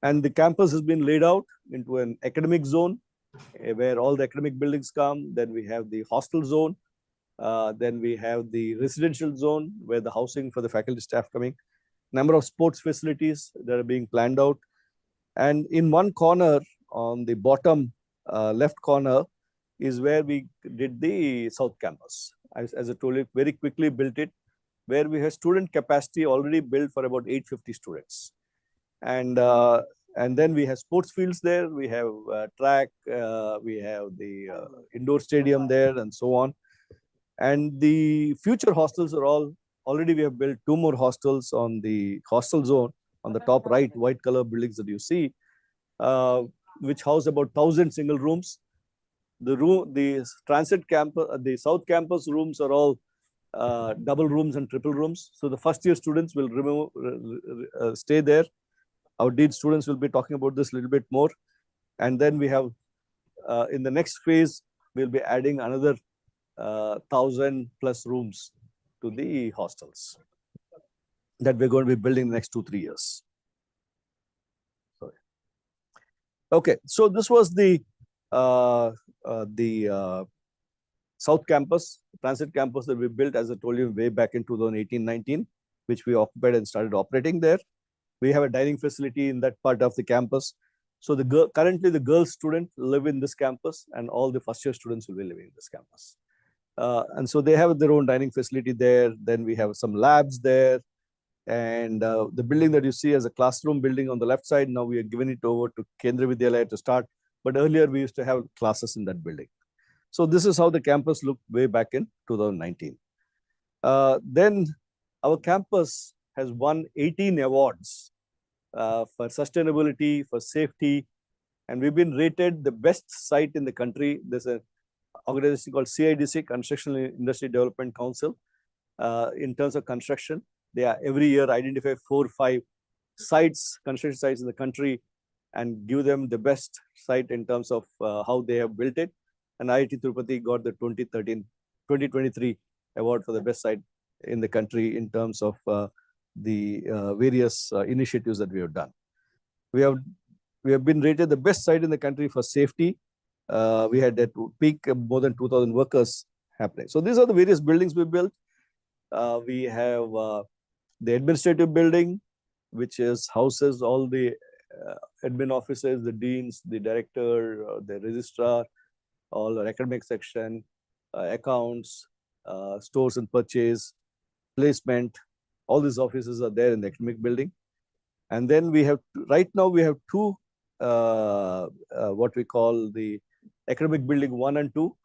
And the campus has been laid out into an academic zone where all the academic buildings come. Then we have the hostel zone. Then we have the residential zone where the housing for the faculty staff coming. Number of sports facilities that are being planned out. And in one corner on the bottom left corner is where we did the South Campus. As I told you, very quickly built it, where we have student capacity already built for about 850 students. And then we have sports fields there, we have track, we have the indoor stadium there and so on. And the future hostels are already we have built 2 more hostels on the hostel zone on the top right, white color buildings that you see, which house about 1,000 single rooms. the transit campus, the South Campus rooms are all double rooms and triple rooms. So the first year students will stay there. Our deed students will be talking about this a little bit more. And then we have, in the next phase, we'll be adding another 1,000 plus rooms to the hostels that we're going to be building in the next 2-3 years. Sorry. Okay, so this was the South Campus, transit campus that we built, as I told you, way back in 2018-19, which we occupied and started operating there. We have a dining facility in that part of the campus. So currently the girls students live in this campus, and all the first year students will be living in this campus. And so they have their own dining facility there. Then we have some labs there. And the building that you see as a classroom building on the left side, now we have given it over to Kendra Vidyalaya to start. But earlier we used to have classes in that building. So this is how the campus looked way back in 2019. Then our campus has won 18 awards for sustainability, for safety, and we've been rated the best site in the country. There's an organization called CIDC, Construction Industry Development Council, in terms of construction. They are every year identify 4 or 5 sites, construction sites in the country, and give them the best site in terms of how they have built it. And IIT Tirupati got the 2023 award for the best site in the country in terms of the various initiatives that we have done. We have been rated the best site in the country for safety. We had at peak more than 2,000 workers happening. So these are the various buildings we built. We have the administrative building, which is houses all the admin offices, the deans, the director, the registrar, all our academic section, accounts, stores and purchase, placement. All these offices are there in the academic building. And then we have, right now we have 2, what we call the academic building 1 and 2,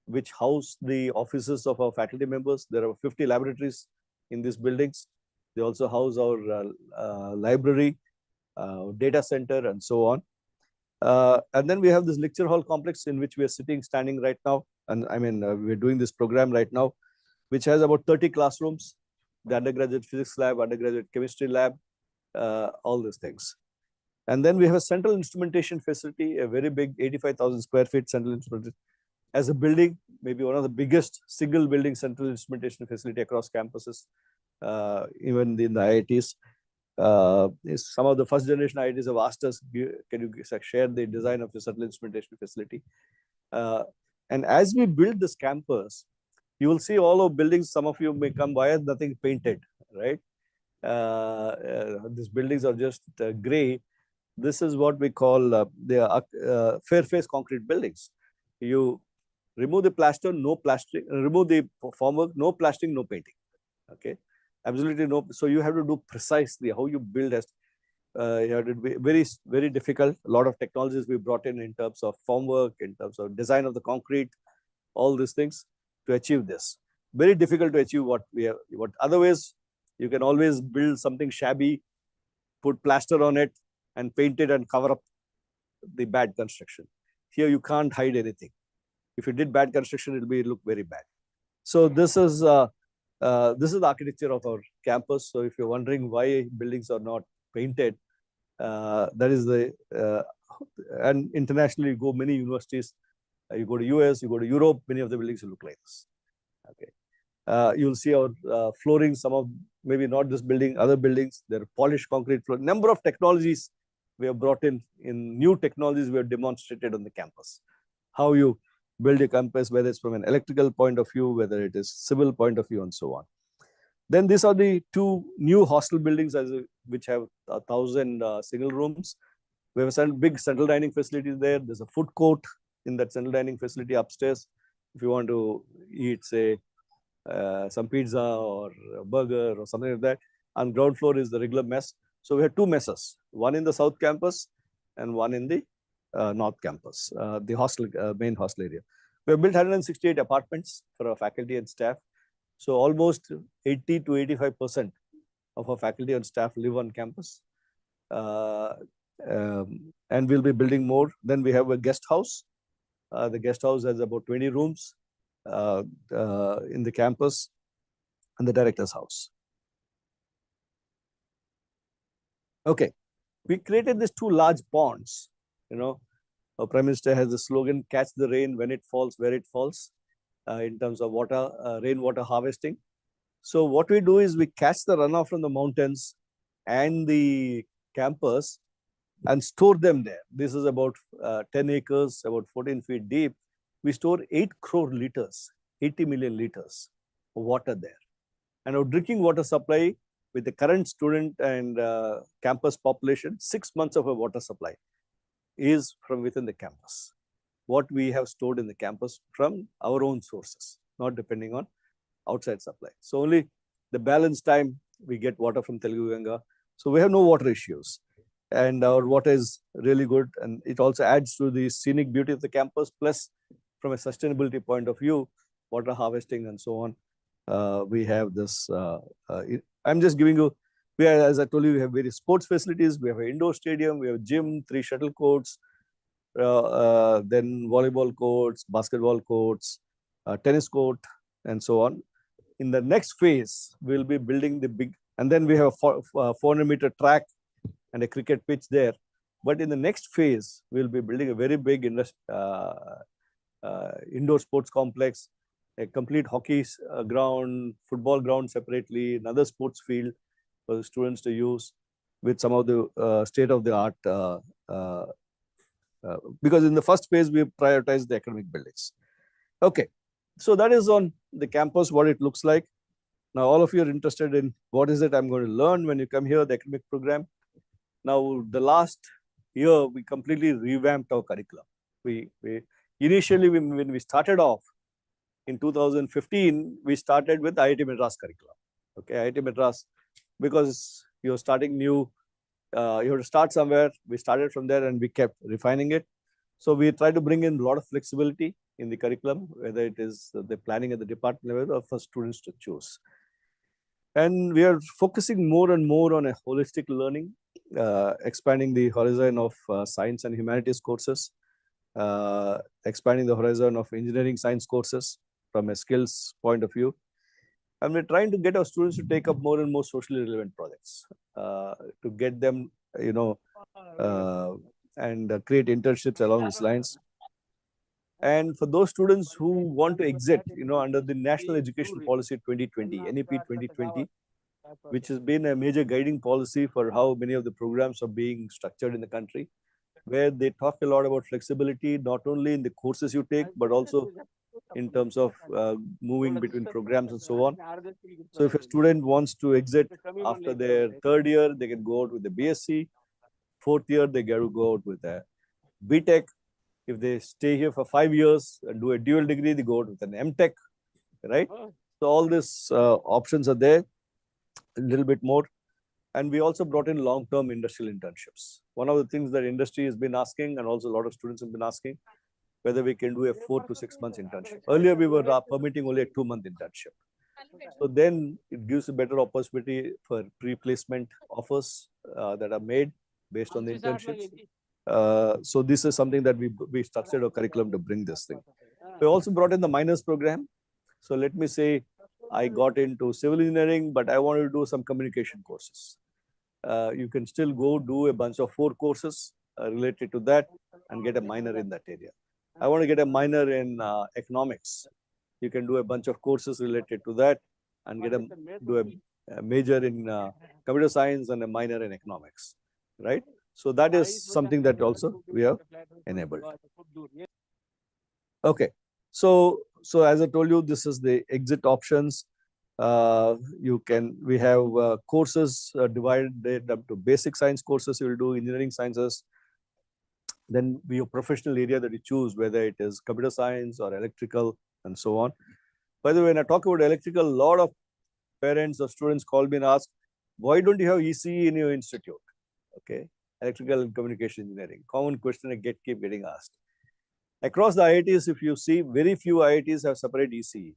which house the offices of our faculty members. There are 50 laboratories in these buildings. They also house our library, data center, and so on. And then we have this lecture hall complex in which we are standing right now. And I mean, we're doing this program right now, which has about 30 classrooms, the undergraduate physics lab, undergraduate chemistry lab, all these things. And then we have a central instrumentation facility, a very big 85,000 square feet central instrumentation. As a building, maybe one of the biggest single building central instrumentation facility across campuses, even in the IITs. Some of the first generation IITs have asked us, can you share the design of the central instrumentation facility? And as we build this campus, you will see all of buildings, some of you may come by, nothing painted, right? These buildings are just gray. This is what we call the fair face concrete buildings. You remove the plaster, no plastering, remove the formwork, no plastering, no painting. Okay, absolutely no. So you have to do precisely how you build as you have to be very difficult. A lot of technologies we brought in terms of formwork, in terms of design of the concrete, all these things to achieve this. Very difficult to achieve what we have. What otherwise you can always build something shabby, put plaster on it, and paint it and cover up the bad construction. Here you can't hide anything. If you did bad construction, it'll look very bad. So this is the architecture of our campus. So if you're wondering why buildings are not painted, that is the and internationally you go many universities. You go to US, you go to Europe, many of the buildings will look like this. Okay, you'll see our flooring. Some of maybe not this building, other buildings. They're polished concrete floor. Number of technologies we have brought in new technologies we have demonstrated on the campus. How you build a campus, whether it's from an electrical point of view, whether it is civil point of view, and so on. Then these are the 2 new hostel buildings which have 1,000 single rooms. We have a big central dining facility there. There's a food court in that central dining facility upstairs. If you want to eat, say, some pizza or a burger or something like that. On ground floor is the regular mess. So we have 2 messes, one in the South Campus and one in the North Campus, the hostel, main hostel area. We have built 168 apartments for our faculty and staff. So almost 80 to 85% of our faculty and staff live on campus. And we'll be building more. Then we have a guest house. The guest house has about 20 rooms in the campus, and the director's house. Okay, we created these two large ponds. Our Prime Minister has the slogan, catch the rain when it falls, where it falls, in terms of water, rainwater harvesting. So what we do is we catch the runoff from the mountains and the campus and store them there. This is about 10 acres, about 14 feet deep. We store 8 crore liters, 80 million liters of water there. And our drinking water supply with the current student and campus population, 6 months of our water supply is from within the campus. What we have stored in the campus from our own sources, not depending on outside supply. So only the balance time we get water from Telugu Ganga. So we have no water issues. And our water is really good. And it also adds to the scenic beauty of the campus. Plus, from a sustainability point of view, water harvesting and so on, we have this. I'm just giving you, as I told you, we have various sports facilities. We have an indoor stadium, we have a gym, 3 shuttle courts, then volleyball courts, basketball courts, tennis court, and so on. In the next phase, we'll be building the big, and then we have a 400-meter track and a cricket pitch there. But in the next phase, we'll be building a very big indoor sports complex, a complete hockey ground, football ground separately, another sports field for the students to use with some of the state-of-the-art, because in the first phase, we prioritize the academic buildings. Okay, so that is on the campus, what it looks like. Now, all of you are interested in what is it I'm going to learn when you come here, the academic program. Now, the last year, we completely revamped our curriculum. Initially, when we started off in 2015, we started with IIT Madras curriculum. Okay, IIT Madras, because you're starting new, you have to start somewhere. We started from there and we kept refining it. So we tried to bring in a lot of flexibility in the curriculum, whether it is the planning at the department level or for students to choose. And we are focusing more and more on a holistic learning, expanding the horizon of science and humanities courses, expanding the horizon of engineering science courses from a skills point of view. And we're trying to get our students to take up more and more socially relevant projects, to get them, and create internships along these lines. And for those students who want to exit, under the National Education Policy 2020, NEP 2020, which has been a major guiding policy for how many of the programs are being structured in the country, where they talk a lot about flexibility, not only in the courses you take, but also in terms of moving between programs and so on. So if a student wants to exit after their 3rd year, they can go out with a BSc. 4th year, they get to go out with a B.Tech. If they stay here for 5 years and do a dual degree, they go out with an M.Tech, right? So all these options are there, a little bit more. And we also brought in long-term industrial internships. One of the things that industry has been asking, and also a lot of students have been asking, whether we can do a 4 to 6 months internship. Earlier, we were permitting only a 2-month internship. So then it gives a better opportunity for pre-placement offers that are made based on the internships. So this is something that we structured our curriculum to bring this thing. We also brought in the minors program. So let me say I got into civil engineering, but I wanted to do some communication courses. You can still go do a bunch of 4 courses related to that and get a minor in that area. I want to get a minor in economics. You can do a bunch of courses related to that and do a major in computer science and a minor in economics, right? So that is something that also we have enabled. Okay, so as I told you, this is the exit options. We have courses divided up to basic science courses. You will do engineering sciences. Then your professional area that you choose, whether it is computer science or electrical and so on. By the way, when I talk about electrical, a lot of parents or students call me and ask, why don't you have ECE in your institute? Okay, electrical and communication engineering. Common question I keep getting asked. Across the IITs, if you see, very few IITs have separate ECE.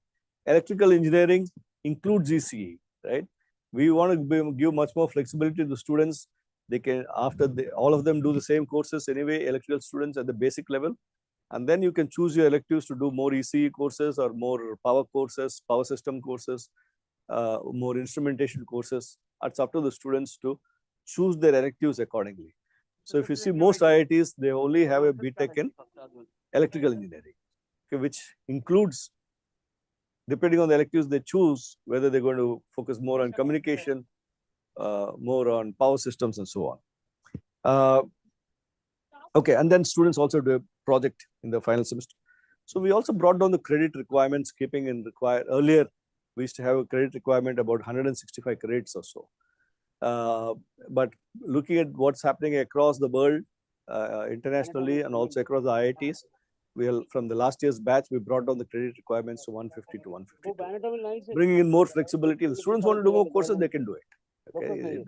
Electrical engineering includes ECE, right? We want to give much more flexibility to the students. They can, all of them do the same courses anyway, electrical students at the basic level. And then you can choose your electives to do more ECE courses or more power courses, power system courses, more instrumentation courses. It's up to the students to choose their electives accordingly. So if you see most IITs, they only have a B.Tech in electrical engineering, okay, which includes, depending on the electives they choose, whether they're going to focus more on communication, more on power systems and so on. Okay, and then students also do a project in the final semester. So we also brought down the credit requirements, keeping in earlier, we used to have a credit requirement about 165 credits or so. But looking at what's happening across the world, internationally and also across the IITs, from the last year's batch, we brought down the credit requirements to 150 to 152, bringing in more flexibility. If the students want to do more courses, they can do it. Okay,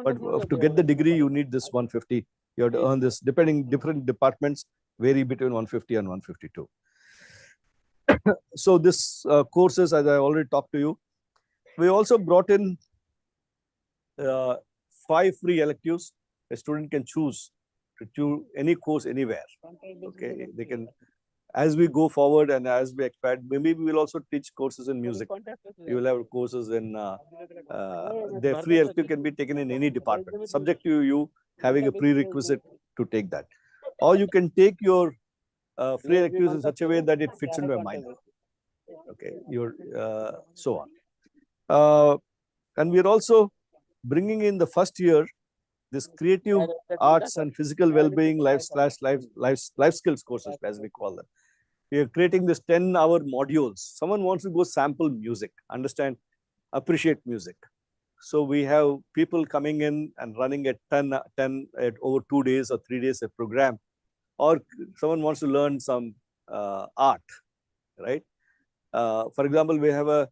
but to get the degree, you need this 150. You have to earn this. Different departments vary between 150 and 152. So this courses, as I already talked to you, we also brought in 5 free electives. A student can choose to do any course anywhere. Okay, they can, as we go forward and as we expand, maybe we will also teach courses in music. You will have courses in the free elective can be taken in any department, subject to you having a prerequisite to take that. Or you can take your free electives in such a way that it fits into a minor. Okay, so on. And we are also bringing in the first year this creative arts and physical well-being life skills courses, as we call them. We are creating this 10-hour modules. Someone wants to go sample music, understand, appreciate music. So we have people coming in and running at 10 at over 2 days or 3 days a program. Or someone wants to learn some art, right? For example, we have a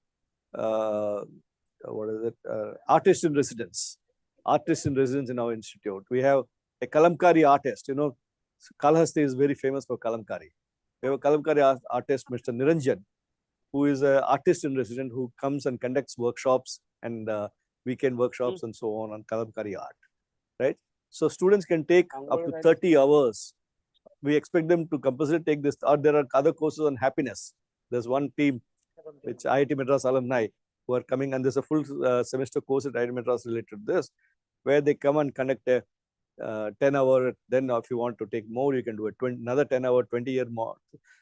artist in residence. Artist in residence in our institute. We have a Kalamkari artist. You know, Kalhasti is very famous for Kalamkari. We have a Kalamkari artist, Mr. Niranjan, who is an artist in residence who comes and conducts workshops and weekend workshops and so on Kalamkari art, right? So students can take up to 30 hours. We expect them to compulsorily take this. Or there are other courses on happiness. There's one team, which IIT Madras alumni, who are coming, and there's a full semester course at IIT Madras related to this, where they come and conduct a 10-hour, then if you want to take more, you can do another 10-hour, 20-year more.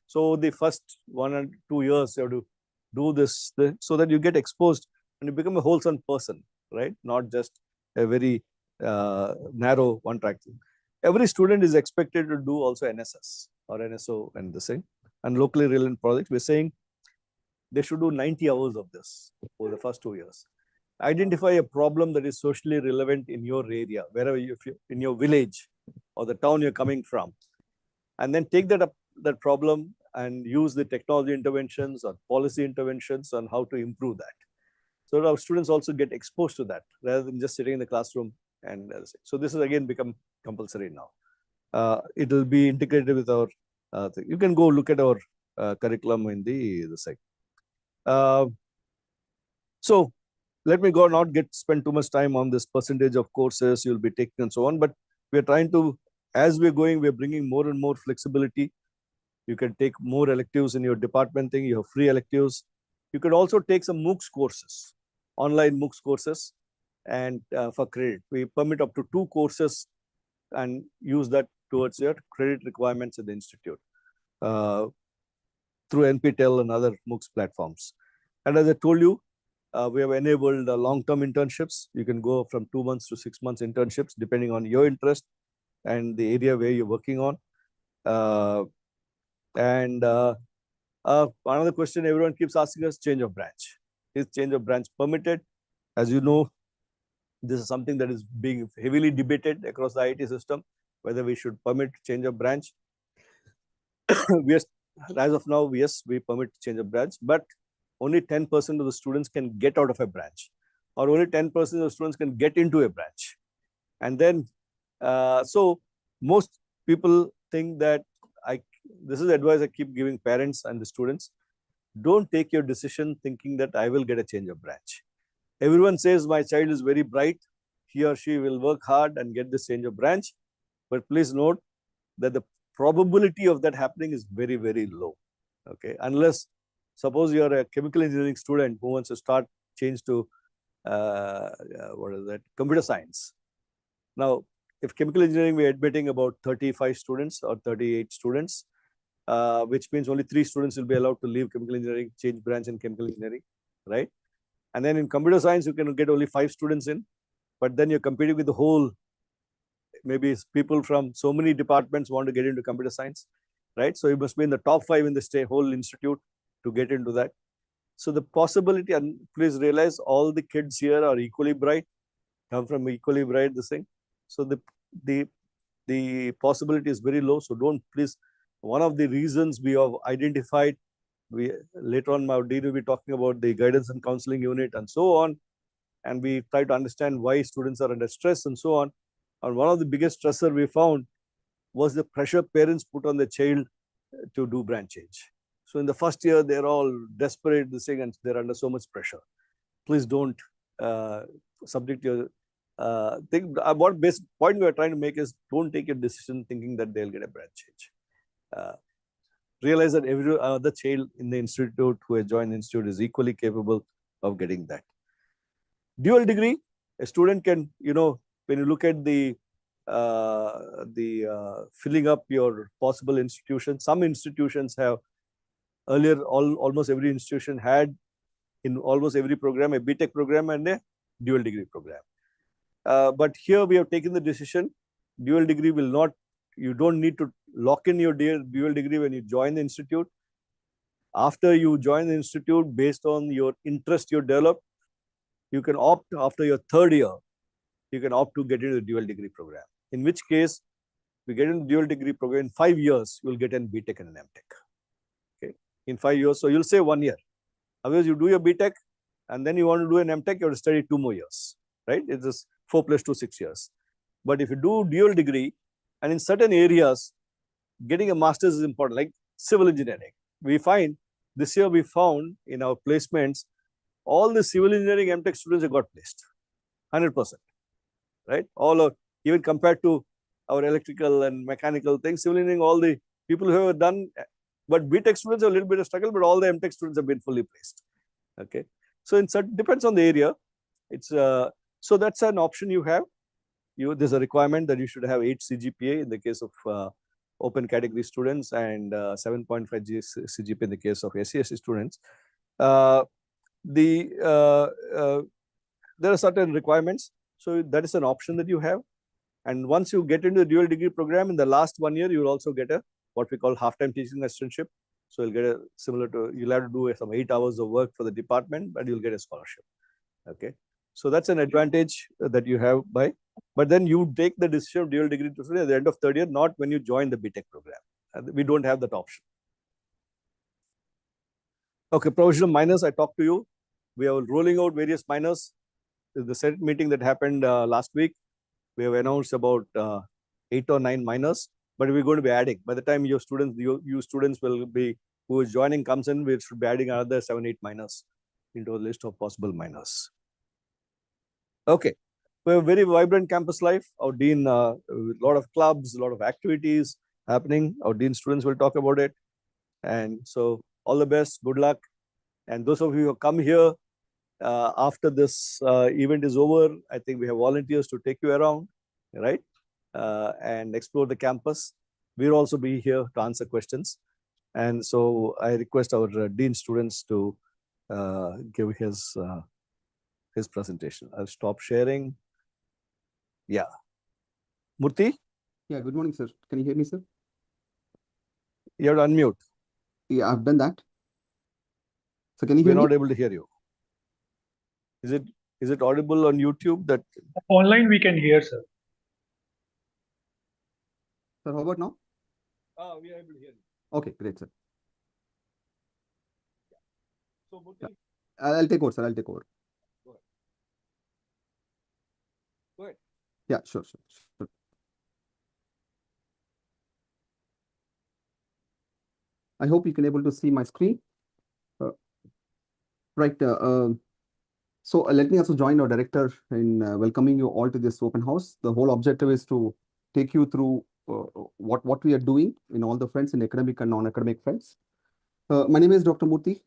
So the first 1 and 2 years, you have to do this so that you get exposed and you become a wholesome person, right? Not just a very narrow one-track thing. Every student is expected to do also NSS or NSO and the same. And locally relevant projects, we're saying they should do 90 hours of this for the first 2 years. Identify a problem that is socially relevant in your area, wherever you, in your village or the town you're coming from, and then take that problem and use the technology interventions or policy interventions on how to improve that. So our students also get exposed to that rather than just sitting in the classroom. And so this has again become compulsory now. It will be integrated with our thing. You can go look at our curriculum in the site. So let me go not spend too much time on this percentage of courses you'll be taking and so on, but we're trying to, as we're going, we're bringing more and more flexibility. You can take more electives in your department thing, you have free electives. You could also take some MOOCs courses, online MOOCs courses, and for credit. We permit up to 2 courses and use that towards your credit requirements at the institute through NPTEL and other MOOCs platforms. And as I told you, we have enabled long-term internships. You can go from 2 months to 6 months internships, depending on your interest and the area where you're working on. Another question everyone keeps asking us, change of branch. Is change of branch permitted? As you know, this is something that is being heavily debated across the IT system, whether we should permit change of branch. As of now, yes, we permit change of branch, but only 10% of the students can get out of a branch, or only 10% of the students can get into a branch. And then, so most people think that this is the advice I keep giving parents and the students. Don't take your decision thinking that I will get a change of branch. Everyone says my child is very bright. He or she will work hard and get this change of branch. But please note that the probability of that happening is very, very low. Okay, unless suppose you are a chemical engineering student who wants to change to what is that, computer science. Now, if chemical engineering, we're admitting about 35 students or 38 students, which means only 3 students will be allowed to leave chemical engineering, change branch in chemical engineering, right? And then in computer science, you can get only 5 students in, but then you're competing with the whole, maybe people from so many departments want to get into computer science, right? So you must be in the top 5 in the whole institute to get into that. So the possibility, and please realize all the kids here are equally bright, come from equally bright, this thing. So the possibility is very low. So don't, please, one of the reasons we have identified, we later on my dean will be talking about the guidance and counseling unit and so on. And we try to understand why students are under stress and so on. And one of the biggest stressor we found was the pressure parents put on the child to do branch change. So in the first year, they're all desperate, this thing, and they're under so much pressure. Please don't subject your thing. What best point we are trying to make is, don't take a decision thinking that they'll get a branch change. Realize that every other child in the institute who has joined the institute is equally capable of getting that. Dual degree, a student can, when you look at the filling up your possible institution, some institutions have earlier, almost every institution had in almost every program a B.Tech program and a dual degree program. But here we have taken the decision, dual degree will not, you don't need to lock in your dual degree when you join the institute. After you join the institute, based on your interest you develop, you can opt after your 3rd year, you can opt to get into the dual degree program. In which case, we get into the dual degree program, in 5 years, you will get an B.Tech and an M.Tech. Okay, in 5 years, so you'll say 1 year. Otherwise, you do your B.Tech and then you want to do an M.Tech, you have to study 2 more years, right? It's just 4 + 2, 6 years. But if you do dual degree, and in certain areas, getting a master's is important, like civil engineering. We find, this year we found in our placements, all the civil engineering M.Tech students have got placed, 100%, right? All of, even compared to our electrical and mechanical things, civil engineering, all the people who have done, but B.Tech students have a little bit of struggle, but all the M.Tech students have been fully placed. Okay, so in certain, depends on the area. It's so that's an option you have. There's a requirement that you should have 8 CGPA in the case of open category students and 7.5 CGPA in the case of SC/ST students. There are certain requirements, so that is an option that you have. And once you get into the dual degree program, in the last 1 year, you will also get a what we call half-time teaching assistantship. So you'll get a similar to, you'll have to do some 8 hours of work for the department, but you'll get a scholarship. Okay, so that's an advantage that you have by. But then you take the decision of dual degree to study at the end of 3rd year, not when you join the B.Tech program. We don't have that option. Okay, provisional minors, I talked to you. We are rolling out various minors. The Senate meeting that happened last week, we have announced about 8 or 9 minors, but we're going to be adding. By the time your students, you students will be, who is joining comes in, we should be adding another 7, 8 minors into a list of possible minors. Okay, we have a very vibrant campus life. Our dean, a lot of clubs, a lot of activities happening. Our dean students will talk about it. And so all the best, good luck. And those of you who come here after this event is over, I think we have volunteers to take you around, right? And explore the campus. We'll also be here to answer questions. And so I request our dean students to give his presentation. I'll stop sharing. Yeah. Murthy? Yeah, good morning, sir. Can you hear me, sir? You have to unmute. Yeah, I've done that. So can you We're hear me? not able to hear you. Is it audible on YouTube? That online we can hear, sir. Sir, how about now? we are able to hear you. Okay, great, sir. So Murthy, Yeah. I'll take over, sir. I'll take over. Go ahead. Go ahead. Yeah, sure. I hope you can able to see my screen. Right. So let me also join our director in welcoming you all to this open house. The whole objective is to take you through what we are doing in all the fronts, in academic and non-academic fronts. My name is Dr. Murthy.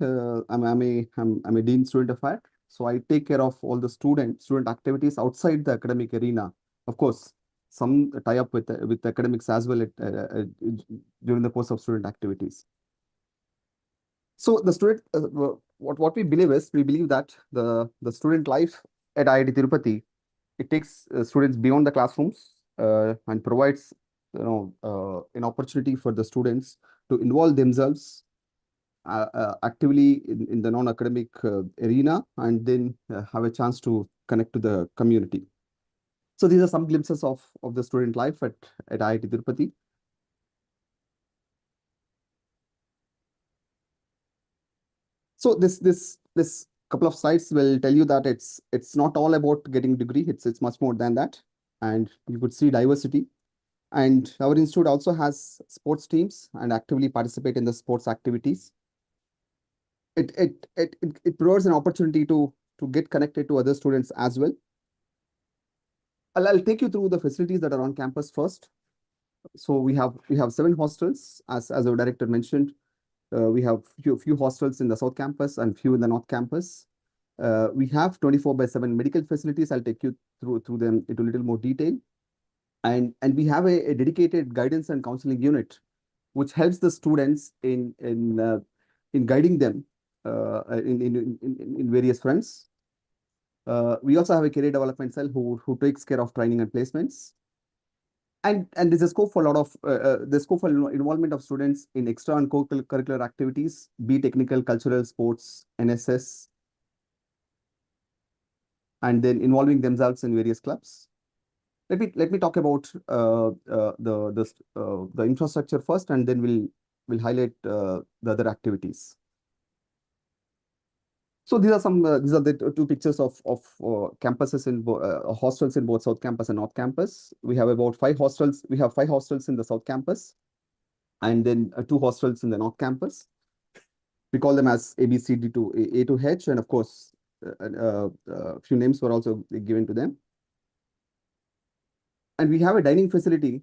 I'm a Dean Student Affairs. So I take care of all the student activities outside the academic arena. Of course, some tie up with academics as well during the course of student activities. So the student, what we believe is, we believe that the student life at IIT Tirupati, it takes students beyond the classrooms and provides an opportunity for the students to involve themselves actively in the non-academic arena, and then have a chance to connect to the community. So these are some glimpses of the student life at IIT Tirupati. So this couple of slides will tell you that it's not all about getting degree. It's much more than that, and you could see diversity. And our institute also has sports teams and actively participate in the sports activities. It provides an opportunity to get connected to other students as well. I'll take you through the facilities that are on campus first. So we have 7 hostels, as our director mentioned. We have few hostels in the south campus and few in the north campus. We have 24/7 medical facilities. I'll take you through them into a little more detail. And we have a dedicated guidance and counseling unit, which helps the students in guiding them in various fronts. We also have a career development cell who takes care of training and placements. And there's a scope for a lot of the scope for involvement of students in extra and co-curricular activities, be technical, cultural, sports, NSS, and then involving themselves in various clubs. Let me talk about the infrastructure first, and then we'll highlight the other activities. So these are the 2 pictures of campuses in hostels in both South Campus and North Campus. We have about 5 hostels. We have 5 hostels in the South Campus, and then 2 hostels in the North Campus. We call them as A, B, C, D to A to H, and of course, a few names were also given to them. And we have a dining facility.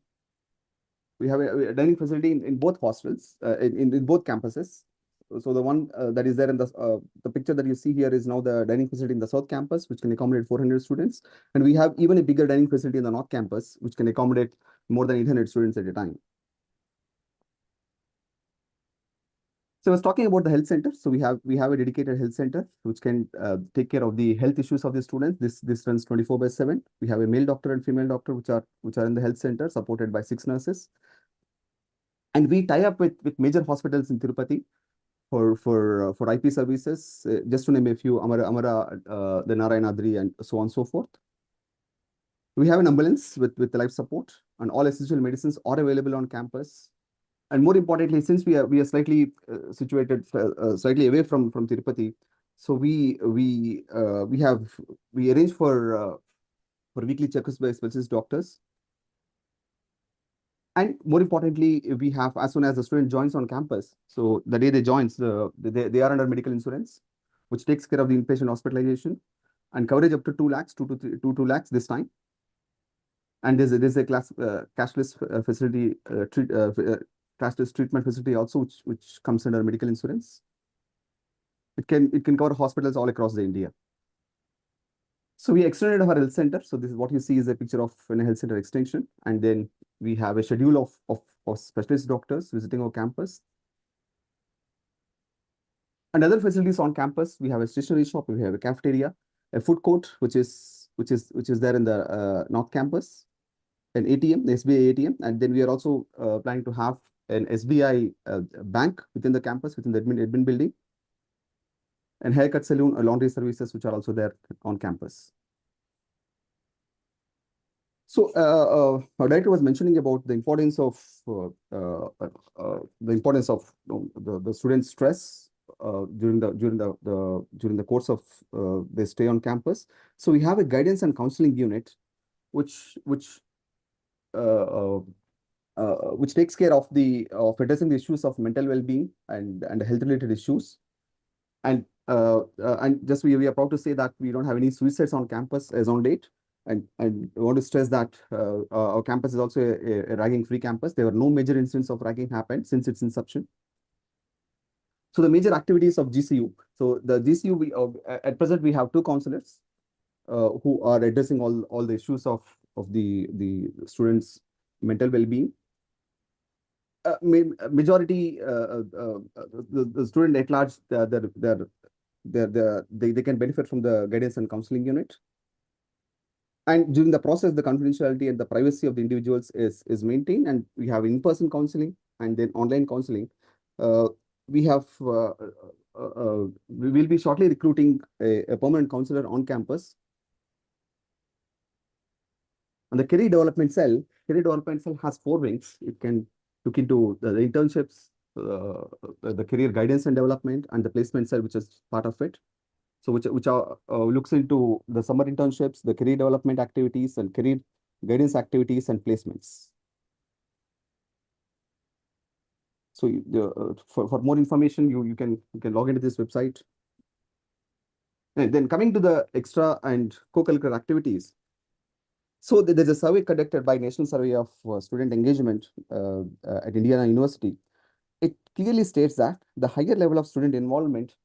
We have a dining facility in both hostels, in both campuses. So the one that is there in the picture that you see here is now the dining facility in the South Campus, which can accommodate 400 students. And we have even a bigger dining facility in the North Campus, which can accommodate more than 800 students at a time. So I was talking about the health center. So we have a dedicated health center which can take care of the health issues of the students. This runs 24/7. We have a male doctor and female doctor which are in the health center, supported by 6 nurses. And we tie up with major hospitals in Tirupati for IP services, just to name a few: Amara, the Narayanadri, and so on and so forth. We have an ambulance with life support, and all essential medicines are available on campus. And more importantly, since we are slightly situated slightly away from Tirupati, so we arrange for weekly checkups by specialist doctors. And more importantly, we have, as soon as the student joins on campus, so the day they joins, they are under medical insurance, which takes care of the inpatient hospitalization and coverage up to 2 lakhs, 2 lakhs this time. And there's a cashless facility, cashless treatment facility also, which comes under medical insurance. It can cover hospitals all across the India. So we extended our health center. So this is what you see is a picture of a health center extension. And then we have a schedule of specialist doctors visiting our campus. And other facilities on campus, we have a stationery shop, we have a cafeteria, a food court, which is there in the North Campus, an ATM, the SBI ATM, and then we are also planning to have an SBI bank within the campus, within the admin building, and haircut salon, laundry services, which are also there on campus. So our director was mentioning about the importance of the students' stress during the course of their stay on campus. So we have a guidance and counseling unit, which takes care of addressing the issues of mental well-being and health-related issues. And just we are proud to say that we don't have any suicides on campus as on date. And I want to stress that our campus is also a ragging-free campus. There were no major incidents of ragging happened since its inception. So the major activities of GCU. So the GCU, at present we have two counselors who are addressing all the issues of the students' mental well-being. Majority the student at large, they can benefit from the guidance and counseling unit. And during the process, the confidentiality and the privacy of the individuals is maintained, and we have in-person counseling and then online counseling. We will be shortly recruiting a permanent counselor on campus. And the career development cell has 4 wings. It can look into the internships, the career guidance and development, and the placement cell, which is part of it. So which looks into the summer internships, the career development activities, and career guidance activities and placements. So for more information, you can log into this website. And then coming to the extra and co-curricular activities. So there's a survey conducted by National Survey of Student Engagement at Indiana University. It clearly states that the higher level of student involvement,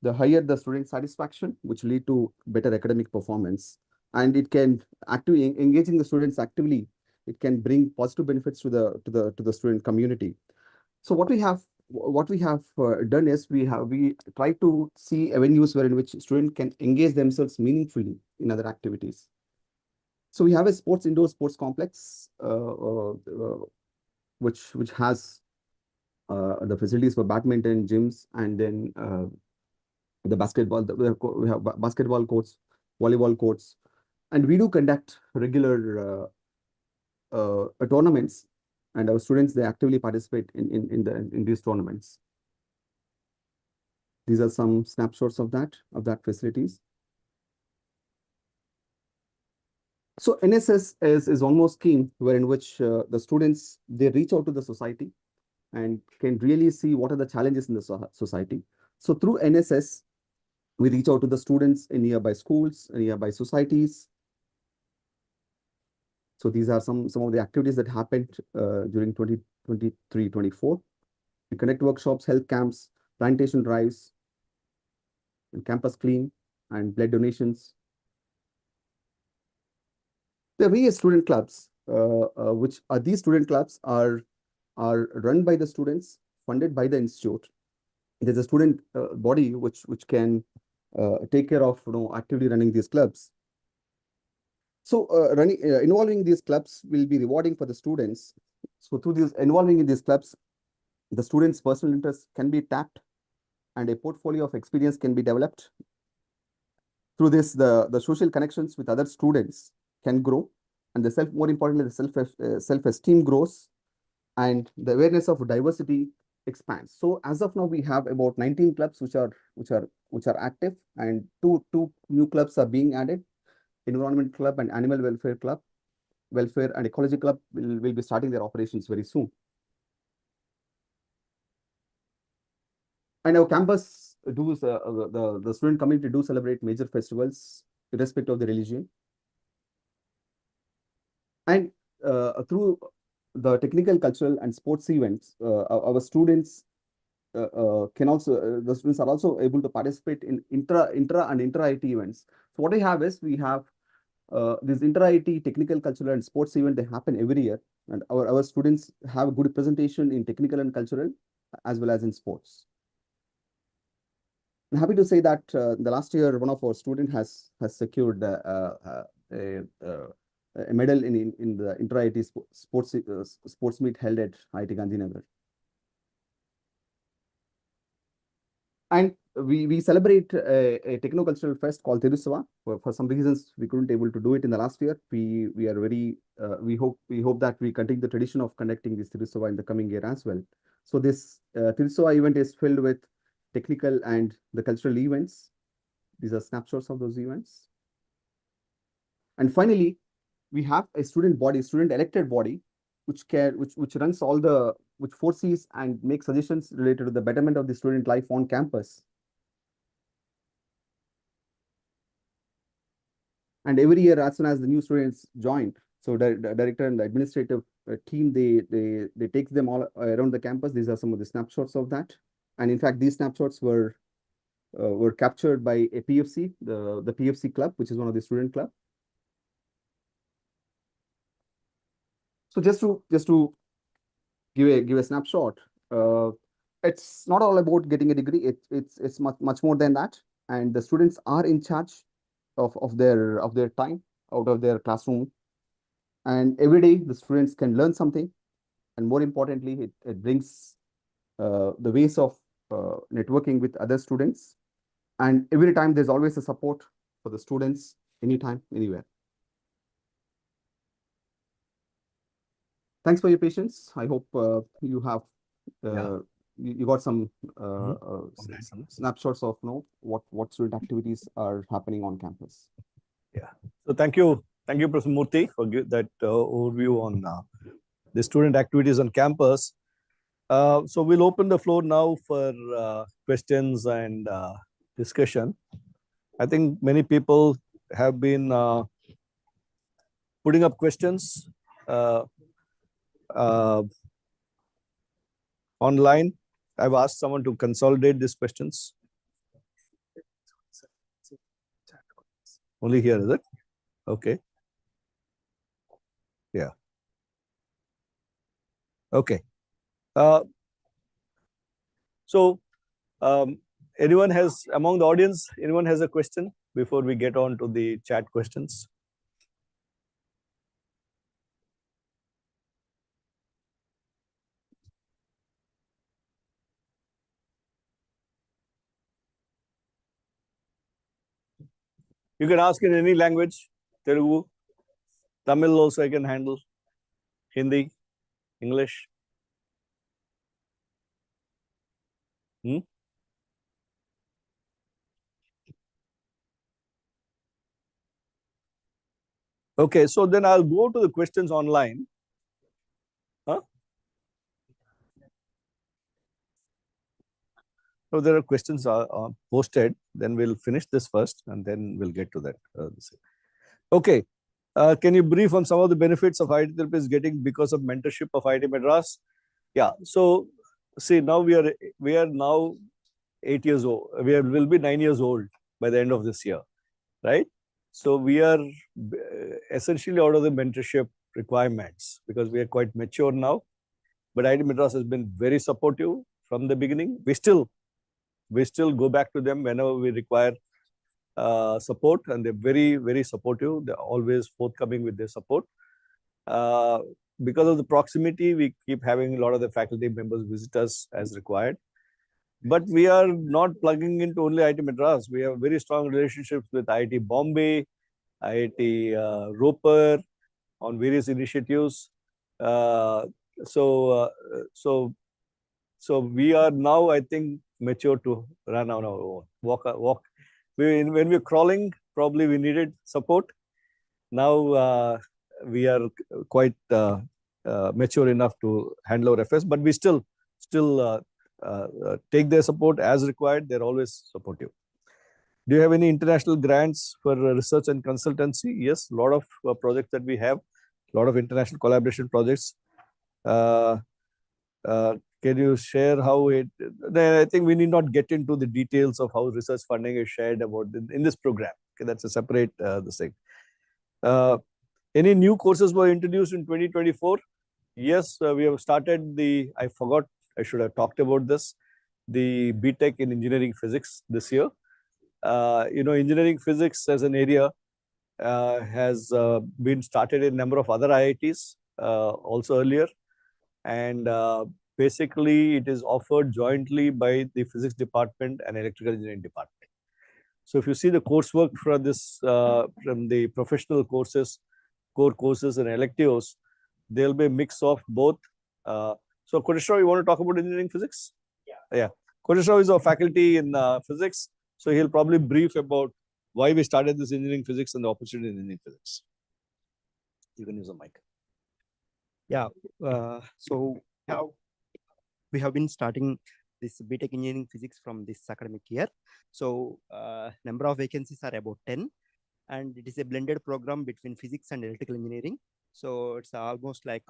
the higher the student satisfaction, which lead to better academic performance. And it can actively engaging the students actively, it can bring positive benefits to the student community. So what we have done is we try to see avenues in which students can engage themselves meaningfully in other activities. So we have a indoor sports complex, which has the facilities for badminton, gyms, and then the basketball. We have basketball courts, volleyball courts, and we do conduct regular tournaments, and our students, they actively participate in these tournaments. These are some snapshots of that facilities. So NSS is almost keen, in which the students, they reach out to the society and can really see what are the challenges in the society. So through NSS, we reach out to the students in nearby schools, nearby societies. So these are some of the activities that happened during 2023-24. We conduct workshops, health camps, plantation drives, and campus clean, and blood donations. There are various student clubs, these student clubs are run by the students, funded by the institute. There's a student body which can take care of actively running these clubs. So involving these clubs will be rewarding for the students. So through this involving in these clubs, the students' personal interests can be tapped, and a portfolio of experience can be developed. Through this, the social connections with other students can grow, and more importantly, the self-esteem grows, and the awareness of diversity expands. So as of now, we have about 19 clubs which are active, and two new clubs are being added. Environment Club and Animal Welfare and Ecology Club will be starting their operations very soon. And our campus the student community do celebrate major festivals irrespective of the religion. And through the technical, cultural, and sports events, our students can also the students are also able to participate in intra and inter-IT events. So what we have is this inter-IT technical, cultural, and sports event, they happen every year, and our students have a good presentation in technical and cultural as well as in sports. I'm happy to say that the last year one of our students has secured a medal in the inter-IT sports meet held at IIT Gandhinagar. And we celebrate a techno-cultural fest called Tirusava. For some reasons, we couldn't able to do it in the last year. We are very we hope that we continue the tradition of conducting this Tirusava in the coming year as well. So this Tirusava event is filled with technical and the cultural events. These are snapshots of those events. And finally, we have a student elected body, which runs which foresees and makes suggestions related to the betterment of the student life on campus. And every year, as soon as the new students join, so the director and the administrative team, they take them all around the campus. These are some of the snapshots of that. And in fact, these snapshots were captured by a PFC, the PFC club, which is one of the student club. So just to give a snapshot, it's not all about getting a degree. It's much more than that. And the students are in charge of their time out of their classroom. And every day the students can learn something. And more importantly, it brings the ways of networking with other students. And every time there's always a support for the students, anytime, anywhere. Thanks for your patience. I hope you have you got some snapshots of what student activities are happening on campus. Yeah. So thank you, Professor Murthy, for that overview on the student activities on campus. So we'll open the floor now for questions and discussion. I think many people have been putting up questions online. I've asked someone to consolidate these questions. Only here, is it? Okay. Yeah. Okay. So anyone has, among the audience, anyone has a question before we get on to the chat questions? You can ask in any language, Telugu, Tamil also I can handle, Hindi, English. Okay, so then I'll go to the questions online. Huh? So there are questions posted, then we'll finish this first and then we'll get to that. Okay, can you brief on some of the benefits of IT therapists getting because of mentorship of IT Madras? Yeah, so see, now we are now 8 years old. Will be 9 years old by the end of this year, right? So we are essentially out of the mentorship requirements because we are quite mature now. But IT Madras has been very supportive from the beginning. We still go back to them whenever we require support, and they're very, very supportive. They're always forthcoming with their support. Because of the proximity, we keep having a lot of the faculty members visit us as required. But we are not plugging into only IT Madras. We have very strong relationships with IIT Bombay, IIT Roper on various initiatives. So we are now, I think, mature to run on our own. Walk. When we're crawling, probably we needed support. Now we are quite mature enough to handle our affairs, but we still take their support as required. They're always supportive. Do you have any international grants for research and consultancy? Yes, a lot of projects that we have, a lot of international collaboration projects. Can you share how it? I think we need not get into the details of how research funding is shared about in this program. Okay, that's a separate this thing. Any new courses were introduced in 2024? Yes, we have started the. I forgot. I should have talked about this. The B.Tech in engineering physics this year. Engineering physics as an area has been started in a number of other IITs also earlier, and basically it is offered jointly by the physics department and electrical engineering department. So if you see the coursework for this from the professional courses, core courses and electives, there'll be a mix of both. So Kodeshwar, you want to talk about engineering physics? Yeah. Kodeshwar is a faculty in physics, so he'll probably brief about why we started this engineering physics and the opportunity in engineering physics. You can use a mic. Yeah. So we have been starting this B.Tech engineering physics from this academic year. So number of vacancies are about 10. and it is a blended program between physics and electrical engineering. So it's almost like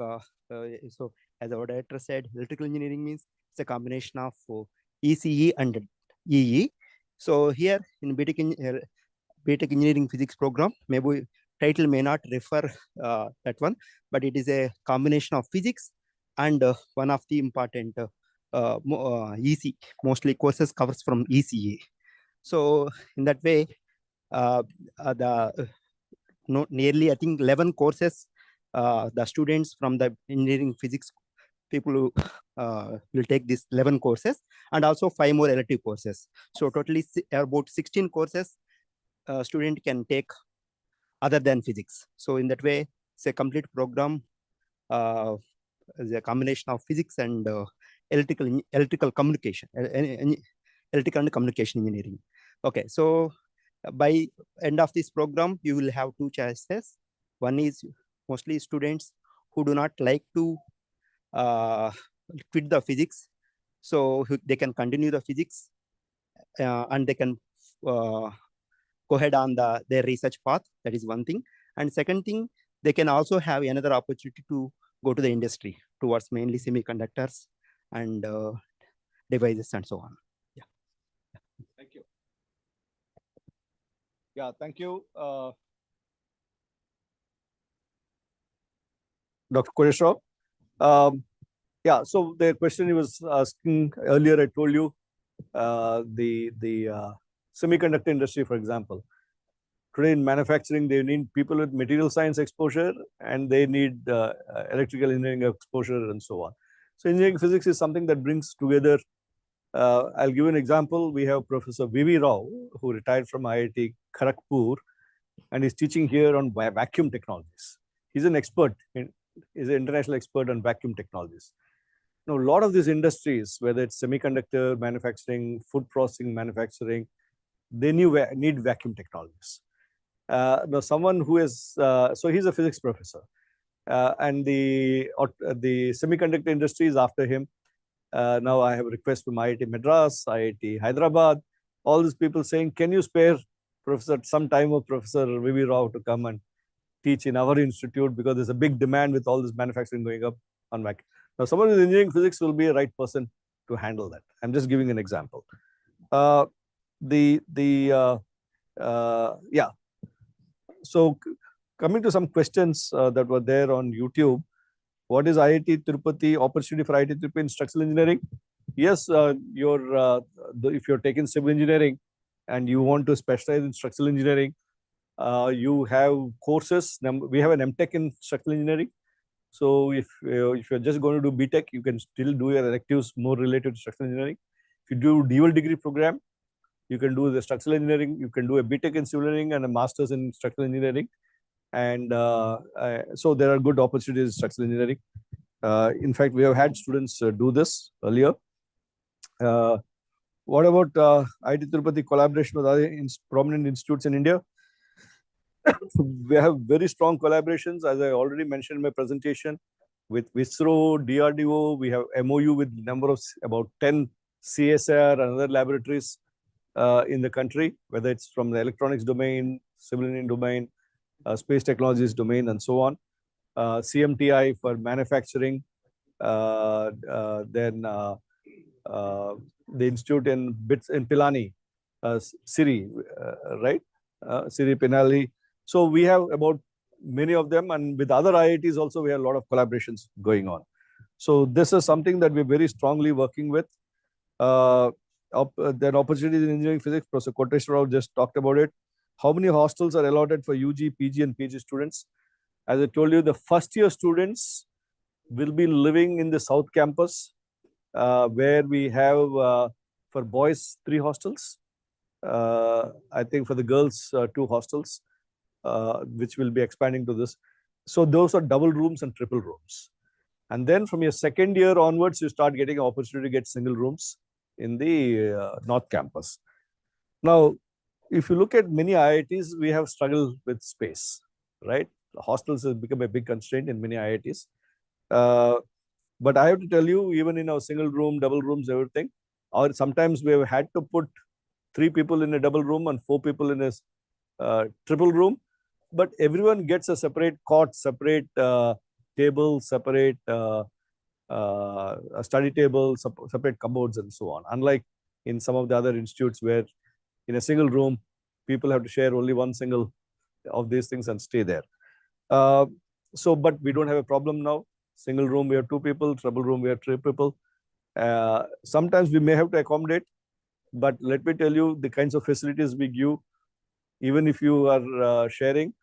so as our director said, electrical engineering means it's a combination of ECE and EE. So here in B.Tech engineering physics program, maybe title may not refer that one, but it is a combination of physics and one of the important EC, mostly courses covers from ECE. So in that way, the nearly I think 11 courses the students from the engineering physics people who will take these 11 courses and also 5 more elective courses. So totally about 16 courses student can take other than physics. So in that way, it's a complete program, is a combination of physics and electrical communication, electrical and communication engineering. Okay, so by end of this program, you will have 2 choices. One is mostly students who do not like to quit the physics, so they can continue the physics and they can go ahead on their research path. That is one thing. And second thing, they can also have another opportunity to go to the industry towards mainly semiconductors and devices and so on. Yeah. Thank you. Yeah, thank you. Dr. Koreshaw. Yeah, so the question he was asking earlier, I told you, the semiconductor industry, for example. Today in manufacturing, they need people with material science exposure and they need electrical engineering exposure and so on. So engineering physics is something that brings together. I'll give you an example. We have Professor V.V. Rao, who retired from IIT Kharagpur, and is teaching here on vacuum technologies. He's an expert, he's an international expert on vacuum technologies. Now, a lot of these industries, whether it's semiconductor manufacturing, food processing manufacturing, they need vacuum technologies. Now, someone who is, so he's a physics professor, and the semiconductor industry is after him. Now, I have a request from IIT Madras, IIT Hyderabad, all these people saying, can you spare Professor some time of Professor V.V. Rao to come and teach in our institute, because there's a big demand with all this manufacturing going up on vacuum. Now, someone with engineering physics will be a right person to handle that. I'm just giving an example. Yeah. So coming to some questions that were there on YouTube, what is IIT Tirupati, opportunity for IIT Tirupati in structural engineering? Yes, if you're taking civil engineering and you want to specialize in structural engineering, you have courses. We have an M.Tech in structural engineering. So if you're just going to do B.Tech, you can still do your electives more related to structural engineering. If you do dual degree program, you can do the structural engineering, you can do a B.Tech in civil engineering and a master's in structural engineering. And so there are good opportunities in structural engineering. In fact, we have had students do this earlier. What about IIT Tirupati collaboration with other prominent institutes in India? We have very strong collaborations, as I already mentioned in my presentation, with ISRO, DRDO. We have MOU with number of about 10 CSR and other laboratories in the country, whether it's from the electronics domain, civil engineering domain, space technologies domain, and so on. CMTI for manufacturing, then the institute in Pilani, Siri, right? Siri Pinali. So we have about many of them, and with other IITs also we have a lot of collaborations going on. So this is something that we're very strongly working with. Then opportunities in engineering physics, Professor Koteshwar Rao just talked about it. How many hostels are allotted for UG, PG and PG students? As I told you, the first year students will be living in the South Campus, where we have for boys 3 hostels. I think for the girls 2 hostels, which will be expanding to this. So those are double rooms and triple rooms. And then from your second year onwards, you start getting an opportunity to get single rooms in the North Campus. Now, if you look at many IITs, we have struggled with space, right? Hostels has become a big constraint in many IITs. But I have to tell you, even in our single room, double rooms, everything, or sometimes we have had to put 3 people in a double room and 4 people in a triple room, but everyone gets a separate cot, separate table, separate a study table, separate cupboards, and so on. Unlike in some of the other institutes where in a single room, people have to share only one single of these things and stay there. But we don't have a problem now. Single room, we have 2 people. Triple room, we have 3 people. Sometimes we may have to accommodate, but let me tell you, the kinds of facilities we give, even if you are sharing,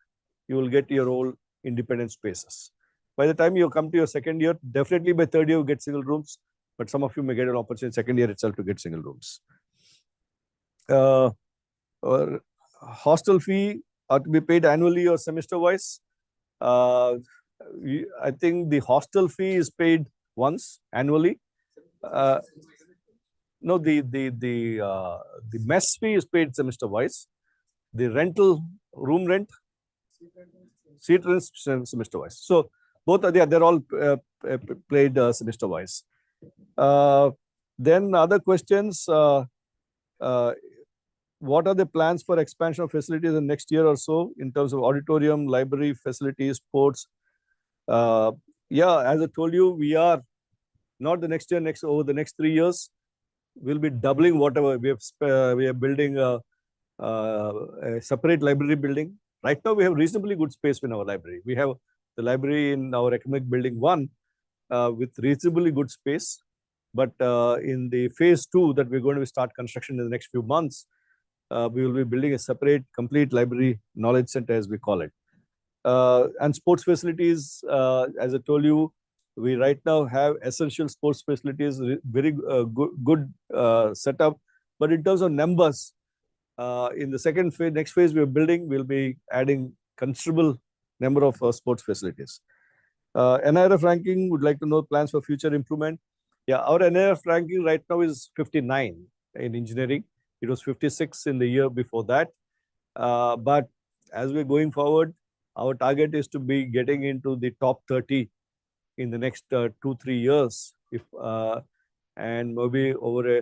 you will get your own independent spaces. By the time you come to your second year, definitely by third year, you get single rooms, but some of you may get an opportunity second year itself to get single rooms. Hostel fee are to be paid annually or semester wise. I think the hostel fee is paid once annually. No, the mess fee is paid semester wise. The room rent, seat rent semester wise. So both are there. They're all paid semester wise. Then other questions. What are the plans for expansion of facilities in the next year or so in terms of auditorium, library, facilities, sports? Yeah, as I told you, we are not the next year, over the next 3 years, we'll be doubling whatever we are building a separate library building. Right now, we have reasonably good space in our library. We have the library in our academic building 1 with reasonably good space. But in the phase 2 that we're going to start construction in the next few months, we will be building a separate, complete library knowledge center, as we call it. And sports facilities, as I told you, we right now have essential sports facilities, very good setup. But in terms of numbers, in the second phase, next phase we're building, we'll be adding considerable number of sports facilities. NIRF ranking, would like to know plans for future improvement. Yeah, our NIRF ranking right now is 59 in engineering. It was 56 in the year before that. But as we're going forward, our target is to be getting into the top 30 in the next 2-3 years. And maybe over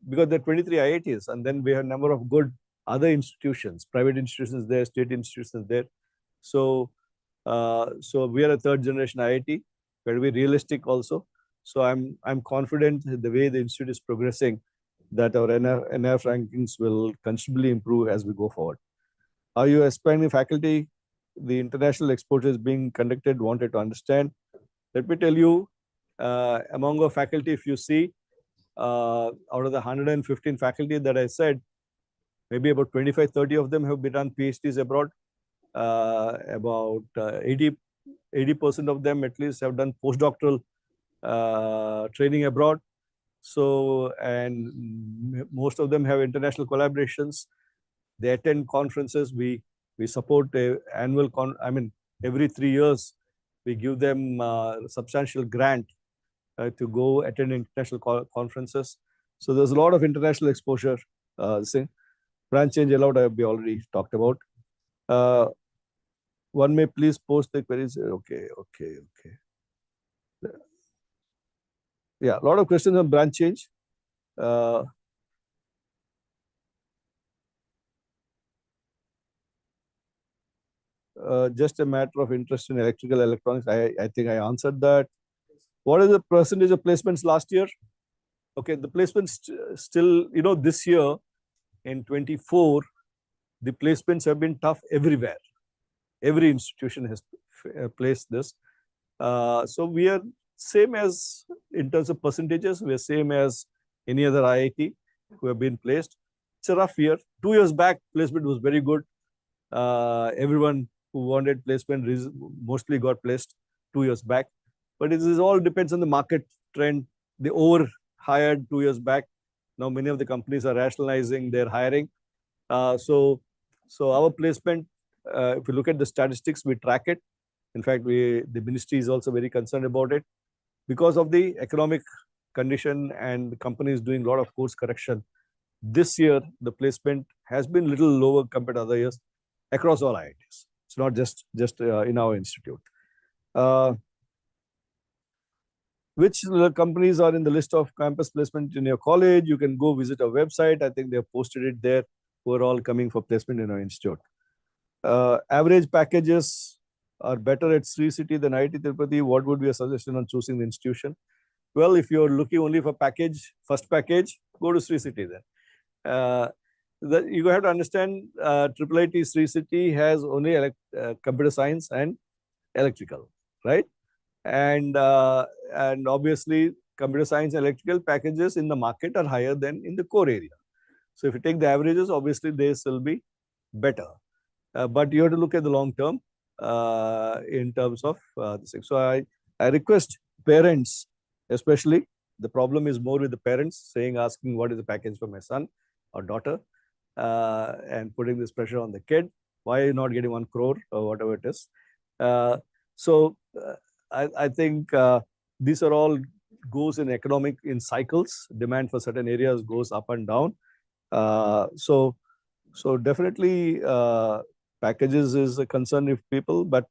because there are 23 IITs, and then we have a number of good other institutions, private institutions there, state institutions there. So we are a 3rd generation IIT, but we realistic also. So I'm confident the way the institute is progressing, that our NIRF rankings will considerably improve as we go forward. Are you expanding faculty? The international exposure is being conducted, wanted to understand. Let me tell you, among our faculty, if you see, out of the 115 faculty that I said, maybe about 25-30 of them have done PhDs abroad. About 80% of them at least have done postdoctoral training abroad. So, and most of them have international collaborations. They attend conferences. We support annual every 3 years, we give them a substantial grant to go attend international conferences. So there's a lot of international exposure. Branch change allowed, I have already talked about. One may please post the queries. Okay. Yeah, a lot of questions on branch change. Just a matter of interest in electrical electronics. I think I answered that. What is the percentage of placements last year? Okay, the placements still, this year in 24, the placements have been tough everywhere. Every institution has placed this. So we are same as, in terms of percentages, we are same as any other IIT who have been placed. It's a rough year. 2 years back, placement was very good. Everyone who wanted placement mostly got placed 2 years back. But it all depends on the market trend. They overhired 2 years back. Now many of the companies are rationalizing their hiring. So our placement, if you look at the statistics, we track it. In fact, the ministry is also very concerned about it. Because of the economic condition and the company is doing a lot of course correction, this year the placement has been little lower compared to other years across all IITs. It's not just in our institute. Which companies are in the list of campus placement in your college? You can go visit our website. I think they have posted it there. who are all coming for placement in our institute. Average packages are better at Sri City than IIT Tirupati. What would be a suggestion on choosing the institution? Well, if you're looking only for first package, go to Sri City then. You have to understand, IIIT Sri City has only computer science and electrical, right? And obviously, computer science and electrical packages in the market are higher than in the core area. So if you take the averages, obviously they will be better. But you have to look at the long term in terms of this thing. So I request parents, especially, the problem is more with the parents asking what is the package for my son or daughter, and putting this pressure on the kid. Why are you not getting 1 crore or whatever it is? I think these are all goes in cycles. Demand for certain areas goes up and down. So definitely packages is a concern if people, but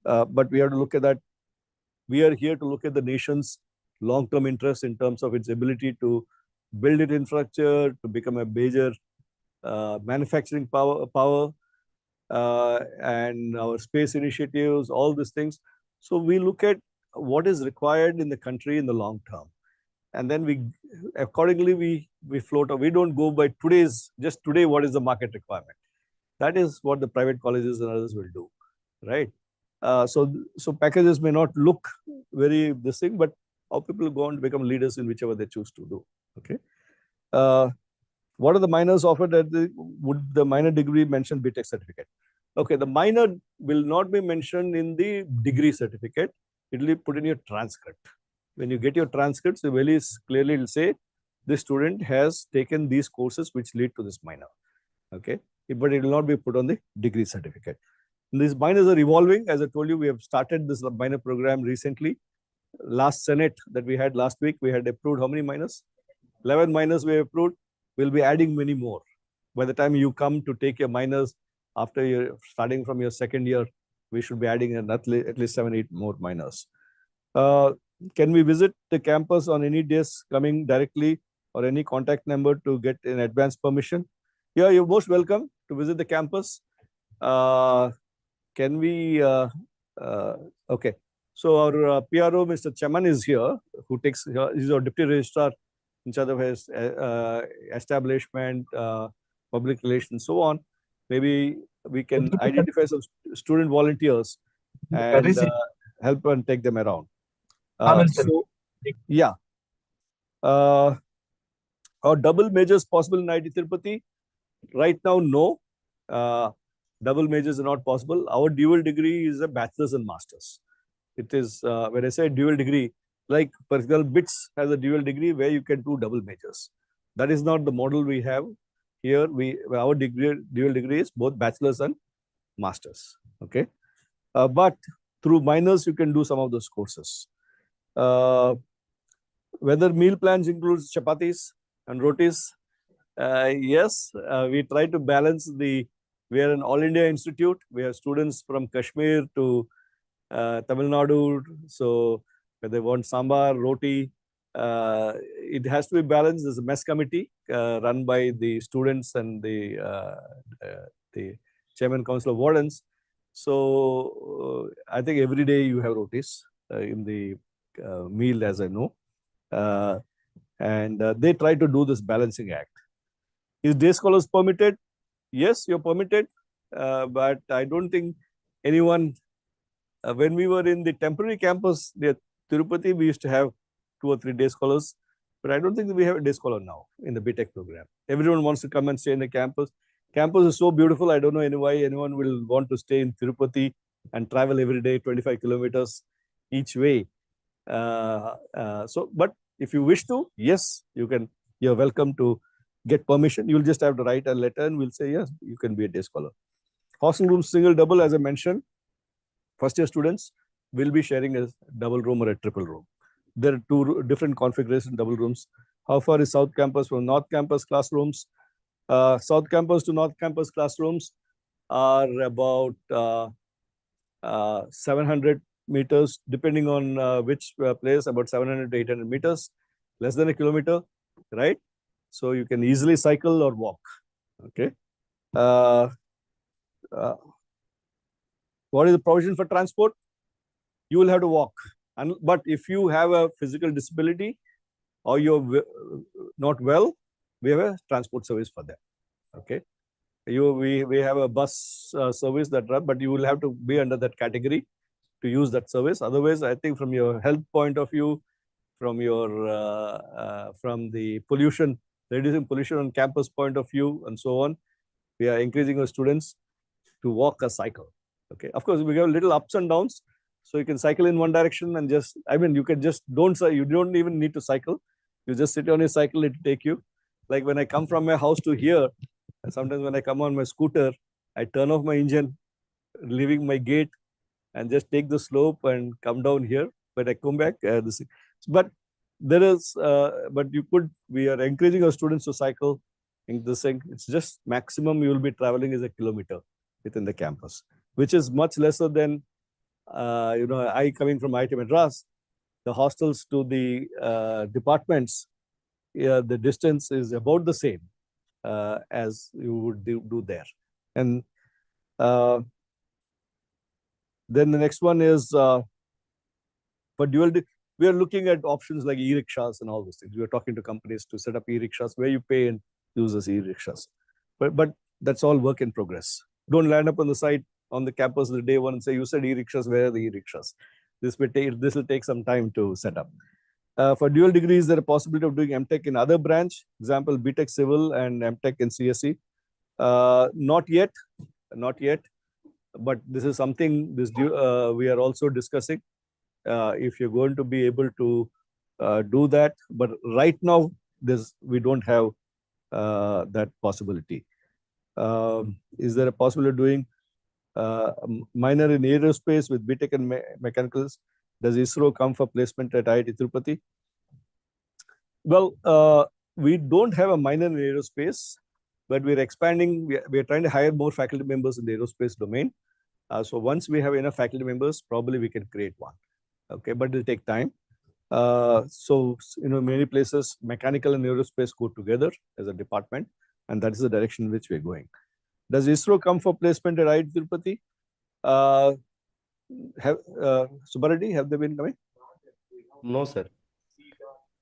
we have to look at that. We are here to look at the nation's long-term interest in terms of its ability to build its infrastructure, to become a major manufacturing power, and our space initiatives, all these things. So we look at what is required in the country in the long term. And then we accordingly we float. We don't go by just today, what is the market requirement. That is what the private colleges and others will do, right? So packages may not look very this thing, but how people go on to become leaders in whichever they choose to do. Okay. What are the minors offered? Would the minor degree mention B.Tech certificate? Okay, the minor will not be mentioned in the degree certificate. It will be put in your transcript. When you get your transcripts, it very clearly will say this student has taken these courses which lead to this minor. Okay, but it will not be put on the degree certificate. These minors are evolving. As I told you, we have started this minor program recently. Last Senate that we had last week, we had approved how many minors? 11 minors we have approved. We'll be adding many more. By the time you come to take your minors, after you're starting from your second year, we should be adding at least 7, 8 more minors. Can we visit the campus on any days coming directly or any contact number to get an advance permission? Yeah, you're most welcome to visit the campus. Can we, okay. So our PRO, Mr. Chaman is here, he's our deputy registrar in charge of his establishment, public relations, so on. Maybe we can identify some student volunteers and help and take them around. Yeah. Are double majors possible in IIT Tirupati? Right now, no. Double majors are not possible. Our dual degree is a bachelor's and master's. It is, when I say dual degree, like, for example, BITS has a dual degree where you can do double majors. That is not the model we have. Here, our dual degree is both bachelor's and master's. Okay. But through minors, you can do some of those courses. Whether meal plans includes chapatis and rotis? Yes, we try to balance we are an all India institute. We have students from Kashmir to Tamil Nadu. So when they want sambar, roti, it has to be balanced. There's a mess committee run by the students and the Chairman Council of Wardens. So I think every day you have rotis in the meal, as I know. And they try to do this balancing act. Is day scholars permitted? Yes, you're permitted. But I don't think anyone, when we were in the temporary campus near Tirupati, we used to have 2 or 3 day scholars. But I don't think that we have a day scholar now in the B.Tech program. Everyone wants to come and stay in the campus. Campus is so beautiful. I don't know why anyone will want to stay in Tirupati and travel every day 25 kilometers each way. But if you wish to, yes, you're welcome to get permission. You'll just have to write a letter and we'll say, yes, you can be a day scholar. Hostel room, single, double, as I mentioned, first year students will be sharing a double room or a triple room. There are 2 different configuration double rooms. How far is South Campus from North Campus classrooms? South Campus to North Campus classrooms are about 700 meters, depending on which place, about 700 to 800 meters, less than a kilometer, right? So you can easily cycle or walk, okay? Uh, uh, what is the provision for transport? You will have to walk. But if you have a physical disability or you're not well, we have a transport service for that. Okay. We have a bus service that run, but you will have to be under that category to use that service. Otherwise, I think from your health point of view, from your from the pollution, reducing pollution on campus point of view, and so on, we are encouraging our students to walk or cycle. Okay. Of course, we have little ups and downs. So you can cycle in one direction and just, I mean, you can just you don't even need to cycle. You just sit on your cycle, it will take you. Like when I come from my house to here, sometimes when I come on my scooter, I turn off my engine, leaving my gate, and just take the slope and come down here. But I come back. But there is, we are encouraging our students to cycle in this thing. It's just maximum you will be traveling is a kilometer within the campus, which is much lesser than, I coming from IIT Madras, the hostels to the departments, the distance is about the same as you would do there. And then the next one is for dual. We are looking at options like e-rickshaws and all those things. We are talking to companies to set up e-rickshaws where you pay and use as e-rickshaws. But that's all work in progress. Don't land up on the site on the campus the day one and say, you said e-rickshaws, where are the e-rickshaws? This will take some time to set up. For dual degrees, there is a possibility of doing M.Tech in other branch, example, B.Tech Civil and M.Tech in CSE. Not yet, but this is something we are also discussing. If you're going to be able to do that, but right now we don't have that possibility. Is there a possibility of doing minor in aerospace with B.Tech and mechanicals? Does ISRO come for placement at IIT Tirupati? Well, we don't have a minor in aerospace, but we're expanding. We are trying to hire more faculty members in the aerospace domain. So once we have enough faculty members, probably we can create one. Okay, but it'll take time. So, many places, mechanical and aerospace go together as a department, and that is the direction in which we're going. Does ISRO come for placement at IIT Tirupati? Subbareddy, have they been coming? No, sir.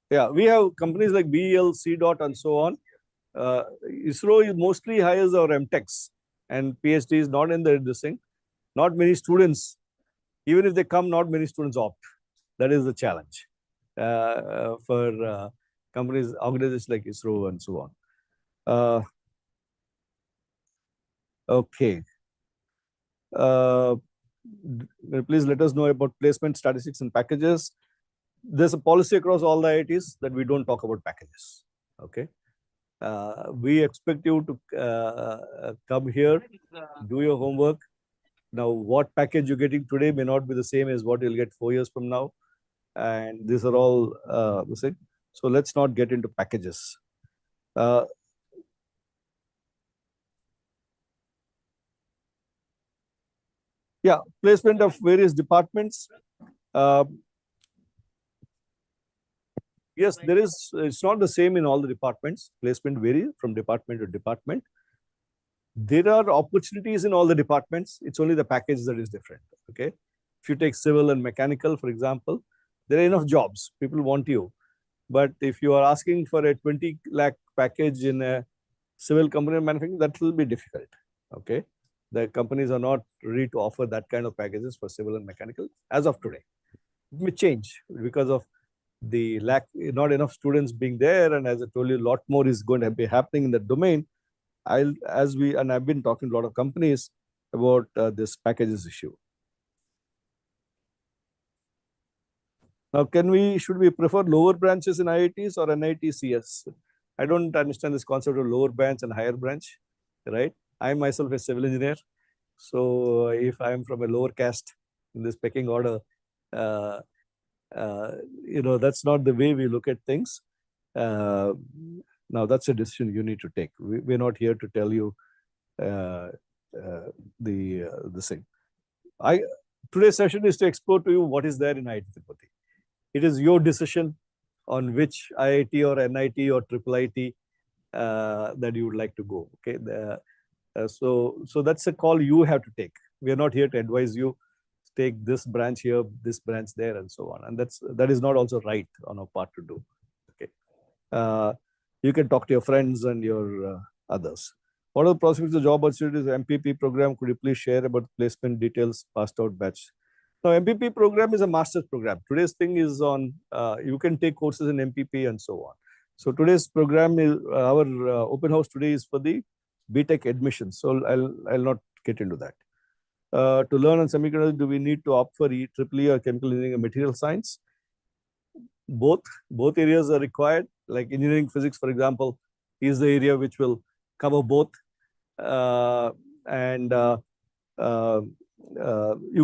Yeah, we have companies like BEL, CDOT, and so on. ISRO mostly hires our MTechs and PhDs, not in this thing. Not many students, even if they come, not many students opt. That is the challenge for companies, organizations like ISRO and so on. Okay. Please let us know about placement statistics and packages. There's a policy across all the IITs that we don't talk about packages. Okay. We expect you to come here, do your homework. Now, what package you're getting today may not be the same as what you'll get 4 years from now. And these are all the same. So let's not get into packages. Yeah, placement of various departments. Yes, there is. It's not the same in all the departments. Placement varies from department to department. There are opportunities in all the departments. It's only the package that is different. Okay. If you take civil and mechanical, for example, there are enough jobs. People want you. But if you are asking for a 20 lakh package in a civil company manufacturing, that will be difficult. Okay. The companies are not ready to offer that kind of packages for civil and mechanical as of today. It may change because of the lack, not enough students being there. And as I told you, a lot more is going to be happening in the domain. I've been talking to a lot of companies about this packages issue. Now, should we prefer lower branches in IITs or NIT CS? I don't understand this concept of lower branch and higher branch, right? I myself a civil engineer. So if I'm from a lower caste in this pecking order, that's not the way we look at things. Now that's a decision you need to take. We're not here to tell you the thing. Today's session is to explore to you what is there in IIT Tirupati. It is your decision on which IIT or NIT or IIIT that you would like to go. Okay, So that's a call you have to take. We are not here to advise you take this branch here, this branch there, and so on. And that is not also right on our part to do. Okay, you can talk to your friends and your others. What are the prospects of job opportunities? MPP program? Could you please share about placement details? Passed out batch. Now, MPP program is a master's program. Today's thing is on. You can take courses in MPP and so on. So today's program is our open house today is for the B.Tech admissions. So I'll not get into that. To learn on semiconductors, do we need to opt for EEE or chemical engineering or material science? Both areas are required. Like engineering physics, for example, is the area which will cover both. You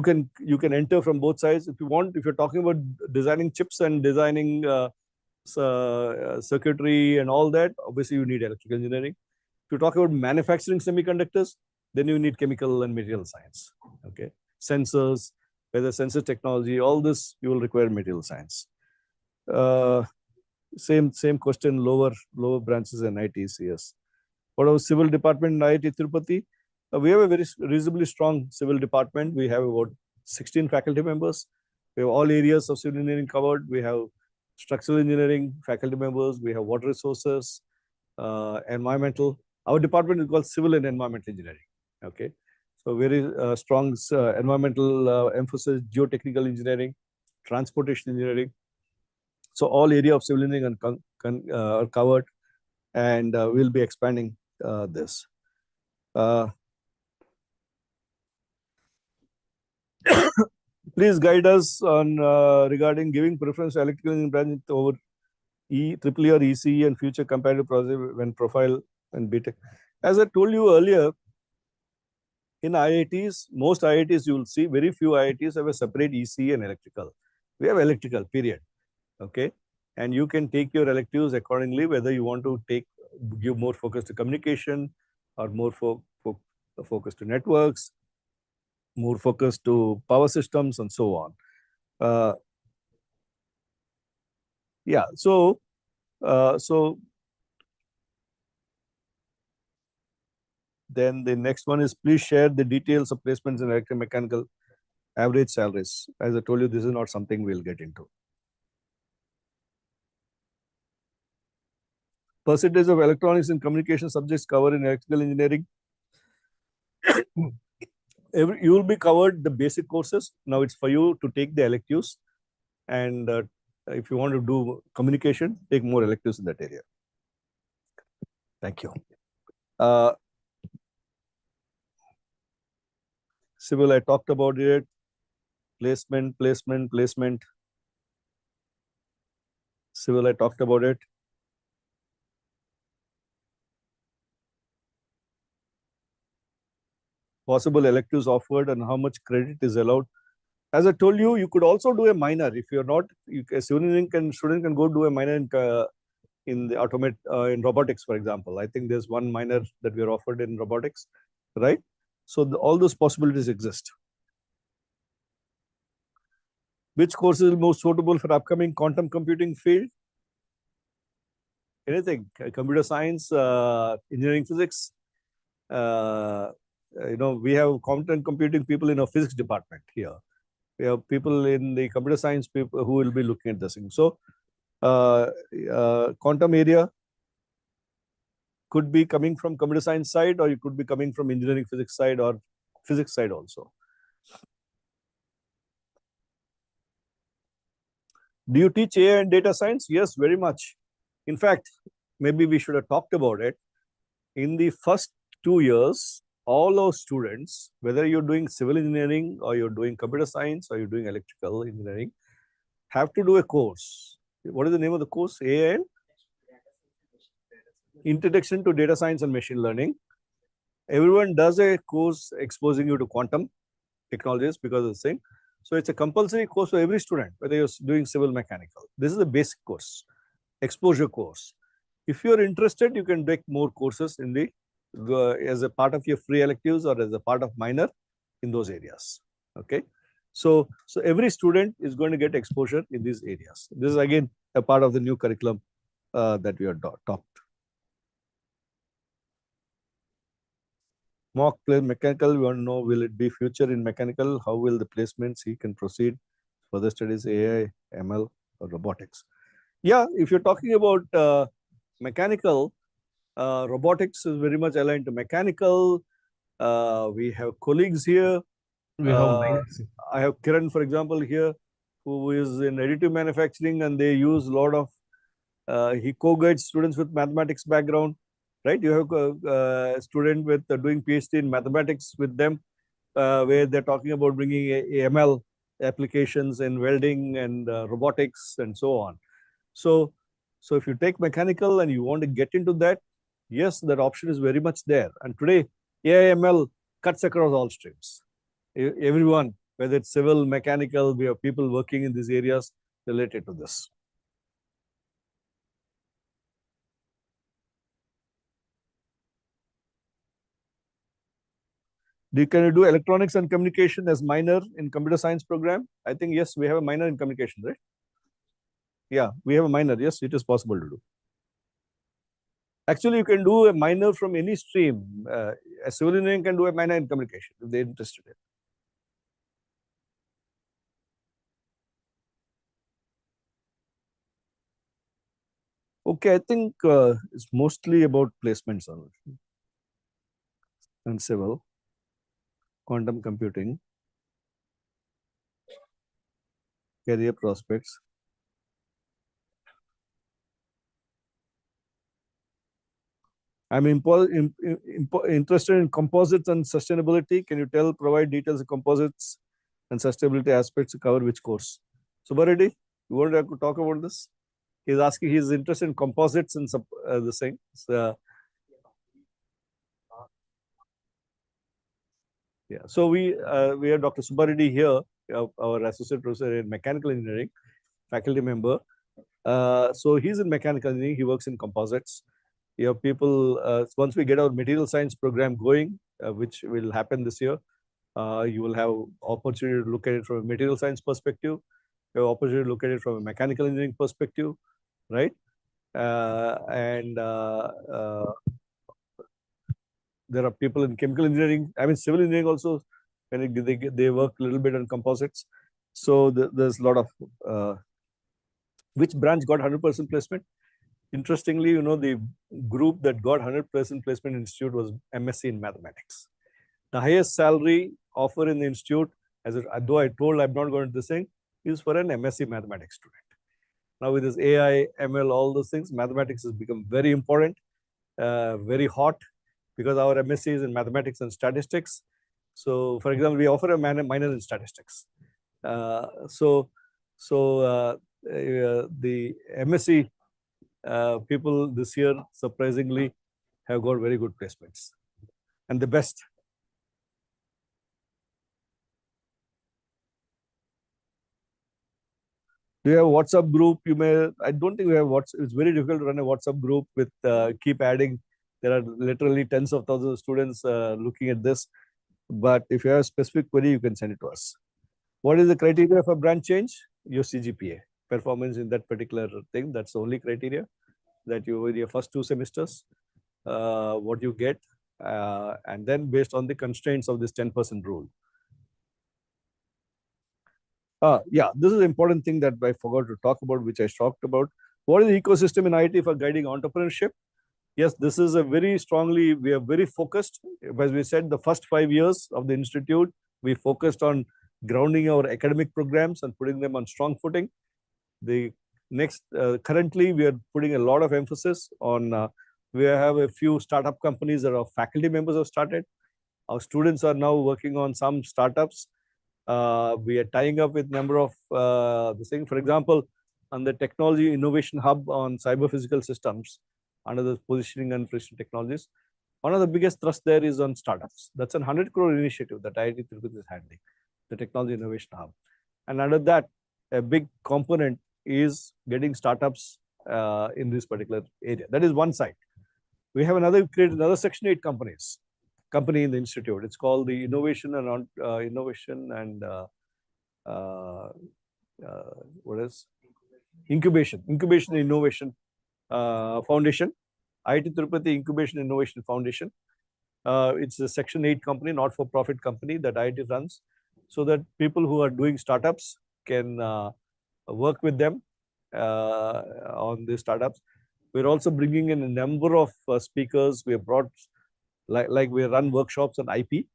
can enter from both sides if you want. If you're talking about designing chips and designing circuitry and all that, obviously you need electrical engineering. If you talk about manufacturing semiconductors, then you need chemical and material science. Okay, sensors, whether sensor technology, all this you will require material science. Same question, lower branches and ITCS. What about civil department in IIT Tirupati? We have a very reasonably strong civil department. We have about 16 faculty members. We have all areas of civil engineering covered. We have structural engineering faculty members. We have water resources, environmental. Our department is called civil and environmental engineering. Okay, so very strong environmental emphasis, geotechnical engineering, transportation engineering. So all area of civil engineering are covered, and we'll be expanding this. Please guide us on regarding giving preference to electrical engineering branch over EEE or ECE and future comparative process when profile and B.Tech. As I told you earlier, in IITs, most IITs you will see, very few IITs have a separate ECE and electrical. We have electrical, period. Okay, and you can take your electives accordingly, whether you want to give more focus to communication or more focus to networks, more focus to power systems, and so on. Yeah, so then the next one is, please share the details of placements in electromechanical average salaries. As I told you, this is not something we'll get into. Percentage of electronics and communication subjects covered in electrical engineering. You will be covered the basic courses. Now it's for you to take the electives, and if you want to do communication, take more electives in that area. Thank you. Civil, I talked about it. Placement. Civil, I talked about it. Possible electives offered and how much credit is allowed. As I told you, you could also do a minor. If you're not, a student can go do a minor in the in robotics, for example. I think there's one minor that we are offered in robotics, right? So all those possibilities exist. Which course is most suitable for upcoming quantum computing field? Anything, computer science, engineering physics. We have quantum computing people in our physics department here. We have people in the computer science people who will be looking at this thing. So quantum area could be coming from computer science side, or you could be coming from engineering physics side or physics side also. Do you teach AI and data science? Yes, very much. In fact, maybe we should have talked about it. In the first 2 years, all our students, whether you're doing civil engineering or you're doing computer science or you're doing electrical engineering, have to do a course. What is the name of the course? AI and Introduction to Data Science and Machine Learning. Everyone does a course exposing you to quantum technologies because of the thing. So it's a compulsory course for every student, whether you're doing civil mechanical. This is a basic course, exposure course. If you're interested, you can take more courses in the as a part of your free electives or as a part of minor in those areas. Okay, so every student is going to get exposure in these areas. This is again a part of the new curriculum that we are taught. mock play mechanical, we want to know, will it be future in mechanical? How will the placements he can proceed? Further studies, AI, ML, or robotics? Yeah, if you're talking about mechanical, robotics is very much aligned to mechanical. We have colleagues here. We have I have Kiran, for example, here, who is in additive manufacturing, and they use a lot of, he co-guides students with mathematics background, right? You have a student with doing PhD in mathematics with them, where they're talking about bringing ML applications in welding and robotics and so on. So if you take mechanical and you want to get into that, yes, that option is very much there. And today, AI ML cuts across all streams. Everyone, whether it's civil, mechanical, we have people working in these areas related to this. Can you do electronics and communication as minor in computer science program? I think yes, we have a minor in communication, right? Yeah, we have a minor. Yes, it is possible to do. Actually, you can do a minor from any stream. A civil engineering can do a minor in communication if they're interested in. Okay, I think it's mostly about placements and civil, quantum computing, career prospects. I'm interested in composites and sustainability. Can you provide details of composites and sustainability aspects to cover which course? Subbareddy, you want to talk about this? He's asking, he's interested in composites and the thing. Yeah, so we have Dr. Subbareddy here, our associate professor in mechanical engineering, faculty member. So he's in mechanical engineering, he works in composites. You have people, once we get our material science program going, which will happen this year, you will have opportunity to look at it from a material science perspective. You have opportunity to look at it from a mechanical engineering perspective, right? There are people in chemical engineering, I mean, civil engineering also, when they work a little bit on composites. So there's a lot of, which branch got 100% placement? Interestingly, you know, the group that got 100% placement in institute was MSc in mathematics. The highest salary offer in the institute, though I told I'm not going to this thing, is for an MSc mathematics student. Now with this AI, ML, all those things, mathematics has become very important, very hot, because our MSc is in mathematics and statistics. So for example, we offer a minor in statistics. The MSc people this year, surprisingly, have got very good placements. And the best. Do you have a WhatsApp group? I don't think we have WhatsApp. It's very difficult to run a WhatsApp group with keep adding. There are literally tens of thousands of students looking at this. But if you have a specific query, you can send it to us. What is the criteria for branch change? Your CGPA, performance in that particular thing. That's the only criteria that you in your first 2 semesters, what you get, and then based on the constraints of this 10% rule. Yeah, this is an important thing that I forgot to talk about, which I talked about. What is the ecosystem in IT for guiding entrepreneurship? Yes, this is we are very focused. As we said, the first 5 years of the institute, we focused on grounding our academic programs and putting them on strong footing. The next, currently, we are putting a lot of emphasis on, we have a few startup companies that our faculty members have started. Our students are now working on some startups. We are tying up with number of this thing. For example, on the technology innovation hub on cyber physical systems, under the positioning and precision technologies, one of the biggest thrust there is on startups. That's a 100 crore initiative that IIT Tirupati is handling, the technology innovation hub. And under that, a big component is getting startups in this particular area. That is one side. We have created another Section 8 company in the institute. It's called the Innovation and what is Incubation and Innovation Foundation, IIT Tirupati Incubation Innovation Foundation. It's a Section 8 company, not-for-profit company that IIT runs, so that people who are doing startups can work with them on the startups. We're also bringing in a number of speakers. We have brought, like we run workshops on IP,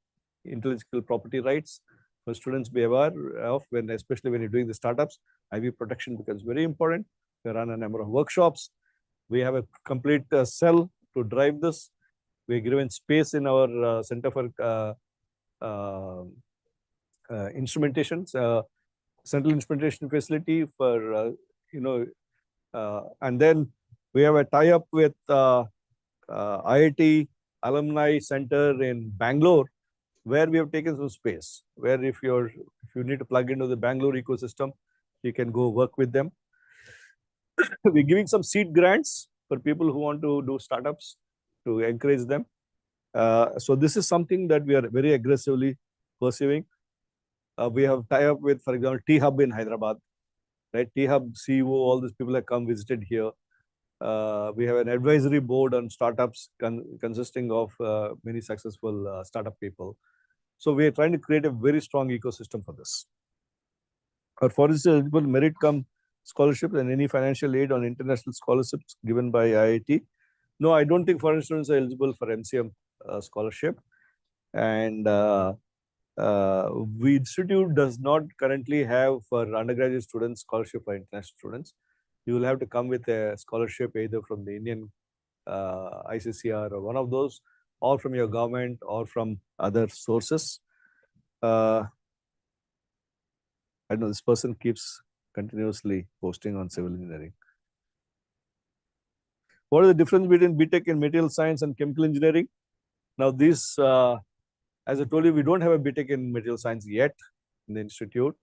intellectual property rights, for students be aware of, especially when you're doing the startups. IP protection becomes very important. We run a number of workshops. We have a complete cell to drive this. We're given space in our Center for Instrumentation, Central Instrumentation Facility for, and then we have a tie-up with IIT Alumni Center in Bangalore, where we have taken some space, where if you need to plug into the Bangalore ecosystem, you can go work with them. We're giving some seed grants for people who want to do startups to encourage them. So this is something that we are very aggressively pursuing. We have tie-up with, for example, T-Hub in Hyderabad, right? T-Hub CEO, all these people have come visited here. We have an advisory board on startups consisting of many successful startup people. So we are trying to create a very strong ecosystem for this. Our foreign eligible merit come scholarship and any financial aid on international scholarships given by IIT. No, I don't think foreign students are eligible for MCM scholarship. And we institute does not currently have for undergraduate students scholarship for international students. You will have to come with a scholarship either from the Indian ICCR or one of those, or from your government or from other sources. I know this person keeps continuously posting on civil engineering. What is the difference between B.Tech in material science and chemical engineering? Now, this, as I told you, we don't have a B.Tech in material science yet in the institute.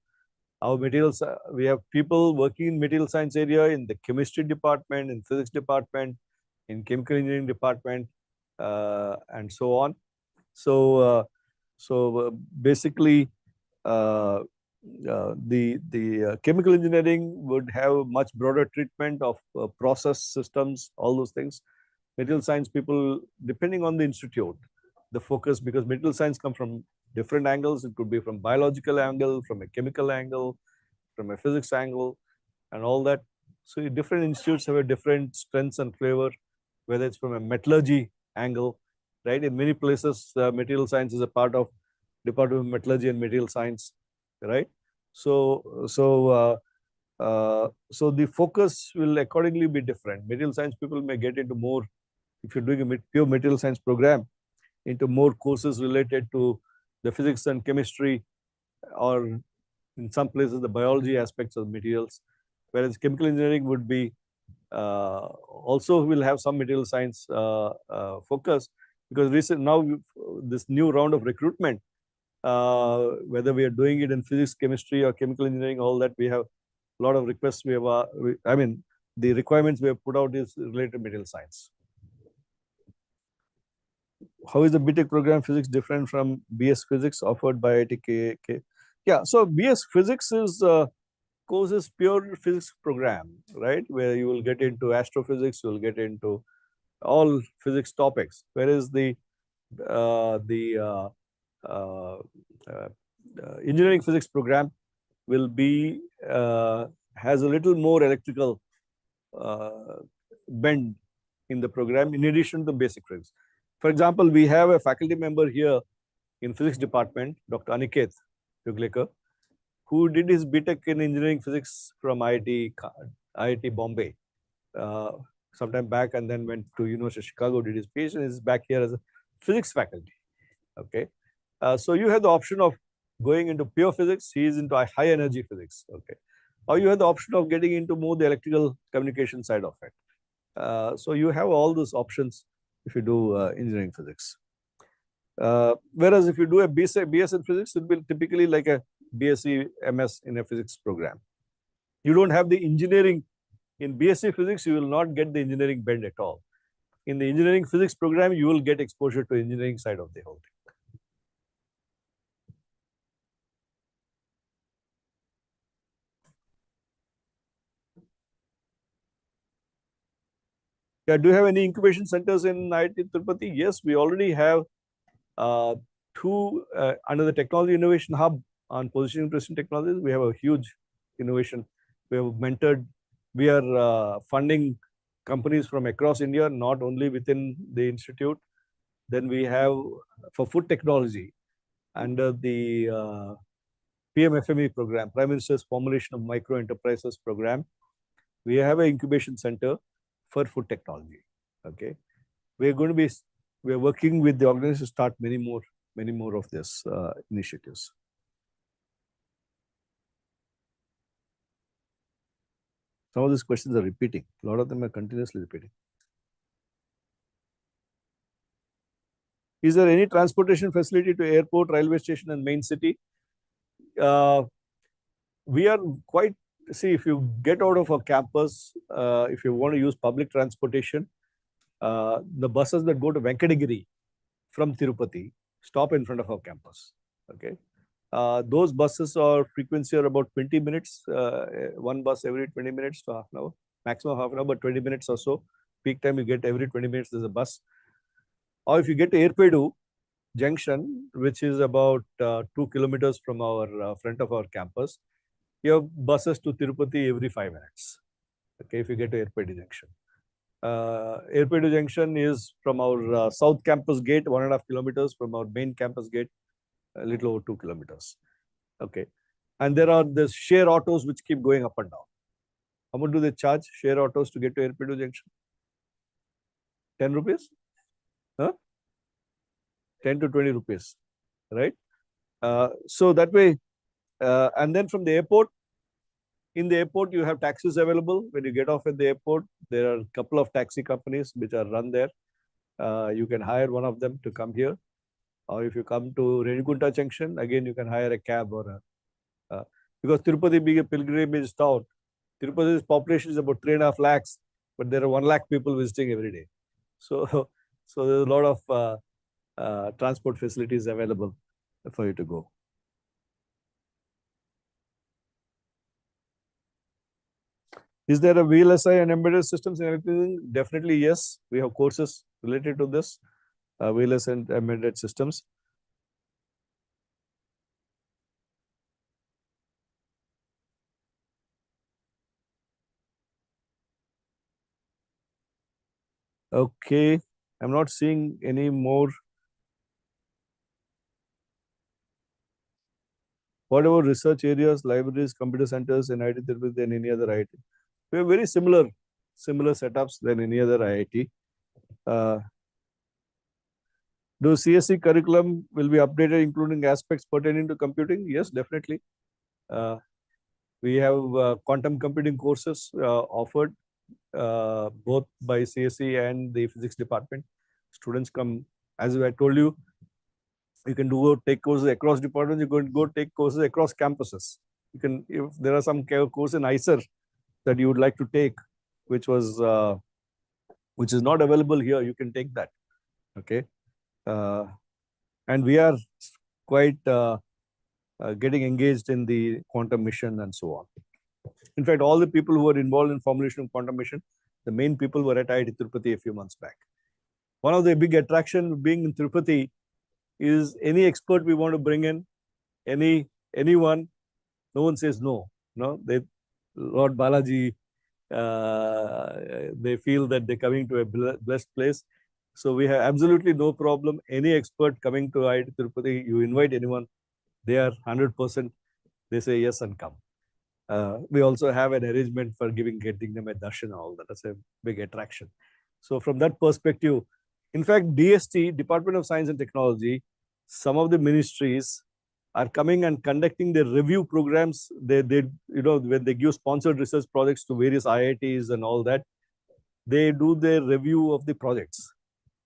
Our materials, we have people working in material science area, in the chemistry department, in physics department, in chemical engineering department, and so on. So, basically, the chemical engineering would have much broader treatment of process systems, all those things. Material science people, depending on the institute, the focus, because material science come from different angles. It could be from biological angle, from a chemical angle, from a physics angle, and all that. So different institutes have a different strengths and flavor, whether it's from a metallurgy angle, right? In many places, material science is a part of Department of Metallurgy and Material Science, right? So the focus will accordingly be different. Material science people may get into more, if you're doing a pure material science program, into more courses related to the physics and chemistry, or in some places the biology aspects of materials, whereas chemical engineering would be also will have some material science focus, because this new round of recruitment, whether we are doing it in physics, chemistry, or chemical engineering, all that, we have a lot of requests. We have, I mean, the requirements we have put out is related to material science. How is the B.Tech program physics different from BS Physics offered by IIT? Yeah, so BS Physics is course is pure physics program, right? Where you will get into astrophysics, you will get into all physics topics. Whereas the engineering physics program will be has a little more electrical bend in the program, in addition to basic physics. For example, we have a faculty member here in physics department, Dr. Aniket Yuglekar, who did his B.Tech in engineering physics from IIT Bombay sometime back, and then went to University of Chicago, did his PhD, and is back here as a physics faculty. Okay, so you have the option of going into pure physics. He is into high energy physics. Okay, or you have the option of getting into more the electrical communication side of it. So you have all those options if you do engineering physics. Whereas if you do a BS in physics, it will be typically like a BSc MS in a physics program. You don't have the engineering. In BSc physics, you will not get the engineering bend at all. In the engineering physics program, you will get exposure to engineering side of the whole thing. Yeah, do you have any incubation centers in IIT Tirupati? Yes, we already have Under the Technology Innovation Hub on Positioning Precision Technologies, we have a huge innovation. We have mentored, we are funding companies from across India, not only within the institute. Then we have for food technology under the PMFME program, Prime Minister's Formulation of Micro Enterprises program. We have an incubation center for food technology. Okay, we are working with the organization to start many more of this initiatives. Some of these questions are repeating. A lot of them are continuously repeating. Is there any transportation facility to airport, railway station, and main city? We are quite, see, if you get out of a campus, if you want to use public transportation, the buses that go to Venkatagiri from Tirupati stop in front of our campus. Okay. Those buses are frequency are about 20 minutes, one bus every 20 minutes to half an hour, maximum half an hour, but 20 minutes or so. Peak time you get every 20 minutes there's a bus. Or if you get to Erpedu Junction, which is about 2 kilometers from our front of our campus, you have buses to Tirupati every 5 minutes. Okay, if you get to Erpedu Junction. Erpedu Junction is from our south campus gate, 1.5 kilometers, from our main campus gate, a little over 2 kilometers. Okay. And there are the share autos which keep going up and down. How much do they charge share autos to get to Erpedu Junction? 10 rupees? Huh? 10 to 20 rupees, right? So that way, and then from the airport, in the airport, you have taxis available. When you get off at the airport, there are a couple of taxi companies which are run there. You can hire one of them to come here. Or if you come to Renigunta Junction, again, you can hire a cab or a, because Tirupati being a pilgrimage town, Tirupati's population is about 3.5 lakhs, but there are 1 lakh people visiting every day. So, so there's a lot of transport facilities available for you to go. Is there a VLSI and embedded systems and everything? Definitely yes. We have courses related to this, VLSI and embedded systems. Okay, I'm not seeing any more. Whatever research areas, libraries, computer centers, and IT therapy than any other IIT. We have very similar setups than any other IIT. Do CSE curriculum will be updated, including aspects pertaining to computing? Yes, definitely. We have quantum computing courses offered both by CSE and the physics department. Students come, as I told you, you can take courses across departments. You can go take courses across campuses. You can, if there are some course in ICER that you would like to take, which is not available here, you can take that. Okay, and we are quite getting engaged in the quantum mission and so on. In fact, all the people who were involved in formulation of quantum mission, the main people were at IIT Tirupati a few months back. One of the big attraction being in Tirupati is any expert we want to bring in, anyone, no one says no. No, Lord Balaji, they feel that they're coming to a blessed place. So we have absolutely no problem. Any expert coming to IIT Tirupati, you invite anyone, they are 100%, they say yes and come. We also have an arrangement for getting them a darshan and all that. That's a big attraction. So from that perspective, in fact, DST, Department of Science and Technology, some of the ministries are coming and conducting their review programs. They when they give sponsored research projects to various IITs and all that, they do their review of the projects.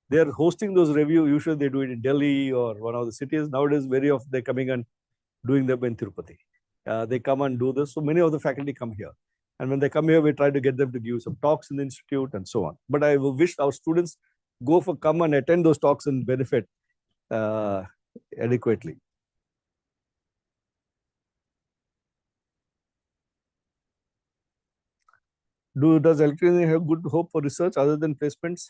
They are hosting those review. Usually they do it in Delhi or one of the cities. Nowadays, very often they're coming and doing them in Tirupati. They come and do this. So many of the faculty come here. And when they come here, we try to get them to give some talks in the institute and so on. But I wish our students come and attend those talks and benefit adequately. Does electricity have good hope for research other than placements?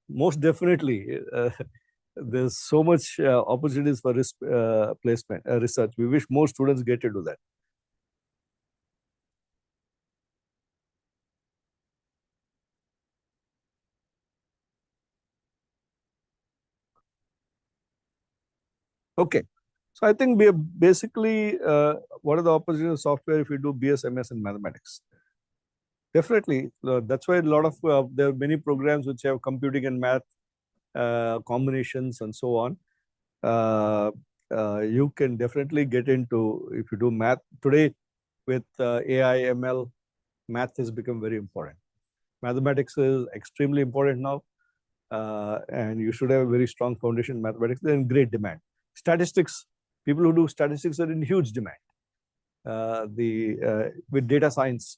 Most definitely. there's so much opportunities for placement, research. We wish more students get to do that. Okay, so I think we are basically, what are the opportunities of software if you do BS, MS in mathematics? Definitely, that's why a lot of, there are many programs which have computing and math combinations and so on. You can definitely get into, if you do math today with AI, ML, math has become very important. Mathematics is extremely important now, and you should have a very strong foundation in mathematics. They're in great demand. Statistics, people who do statistics are in huge demand. With data science,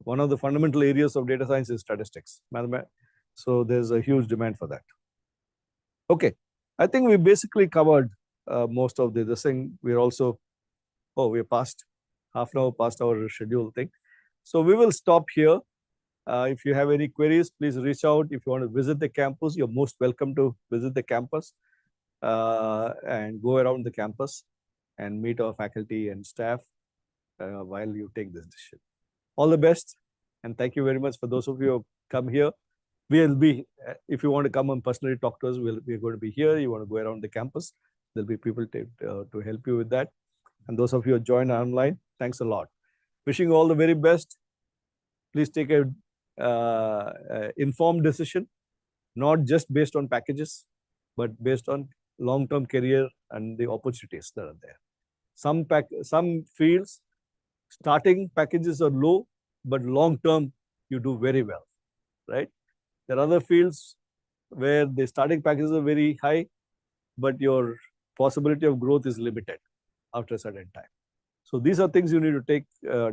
one of the fundamental areas of data science is statistics, mathematics. So there's a huge demand for that. Okay, I think we basically covered most of this thing. We're also, we're past half an hour past our schedule thing. So we will stop here. If you have any queries, please reach out. If you want to visit the campus, you're most welcome to visit the campus and go around the campus and meet our faculty and staff while you take this decision. All the best, and thank you very much for those of you who come here. We'll be, if you want to come and personally talk to us, we're going to be here. You want to go around the campus, there'll be people to help you with that. And those of you who join online, thanks a lot. Wishing you all the very best. Please take a informed decision, not just based on packages, but based on long-term career and the opportunities that are there. Some fields, starting packages are low, but long-term you do very well, right? There are other fields where the starting packages are very high, but your possibility of growth is limited after a certain time. So these are things you need to take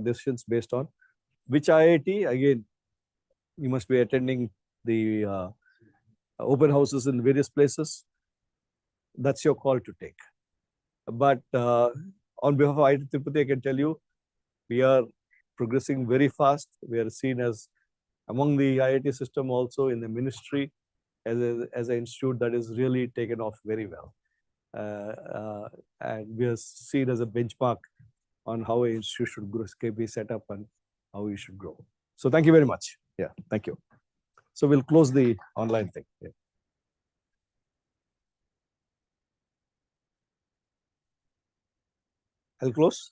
decisions based on. Which IIT? Again, you must be attending the open houses in various places. That's your call to take. But on behalf of IIT Tirupati, I can tell you, we are progressing very fast. We are seen as among the IIT system also in the ministry as an institute that is really taken off very well. And we are seen as a benchmark on how an institute should grow, be set up and how we should grow. So thank you very much. Yeah, thank you. So we'll close the online thing. Yeah. I'll close.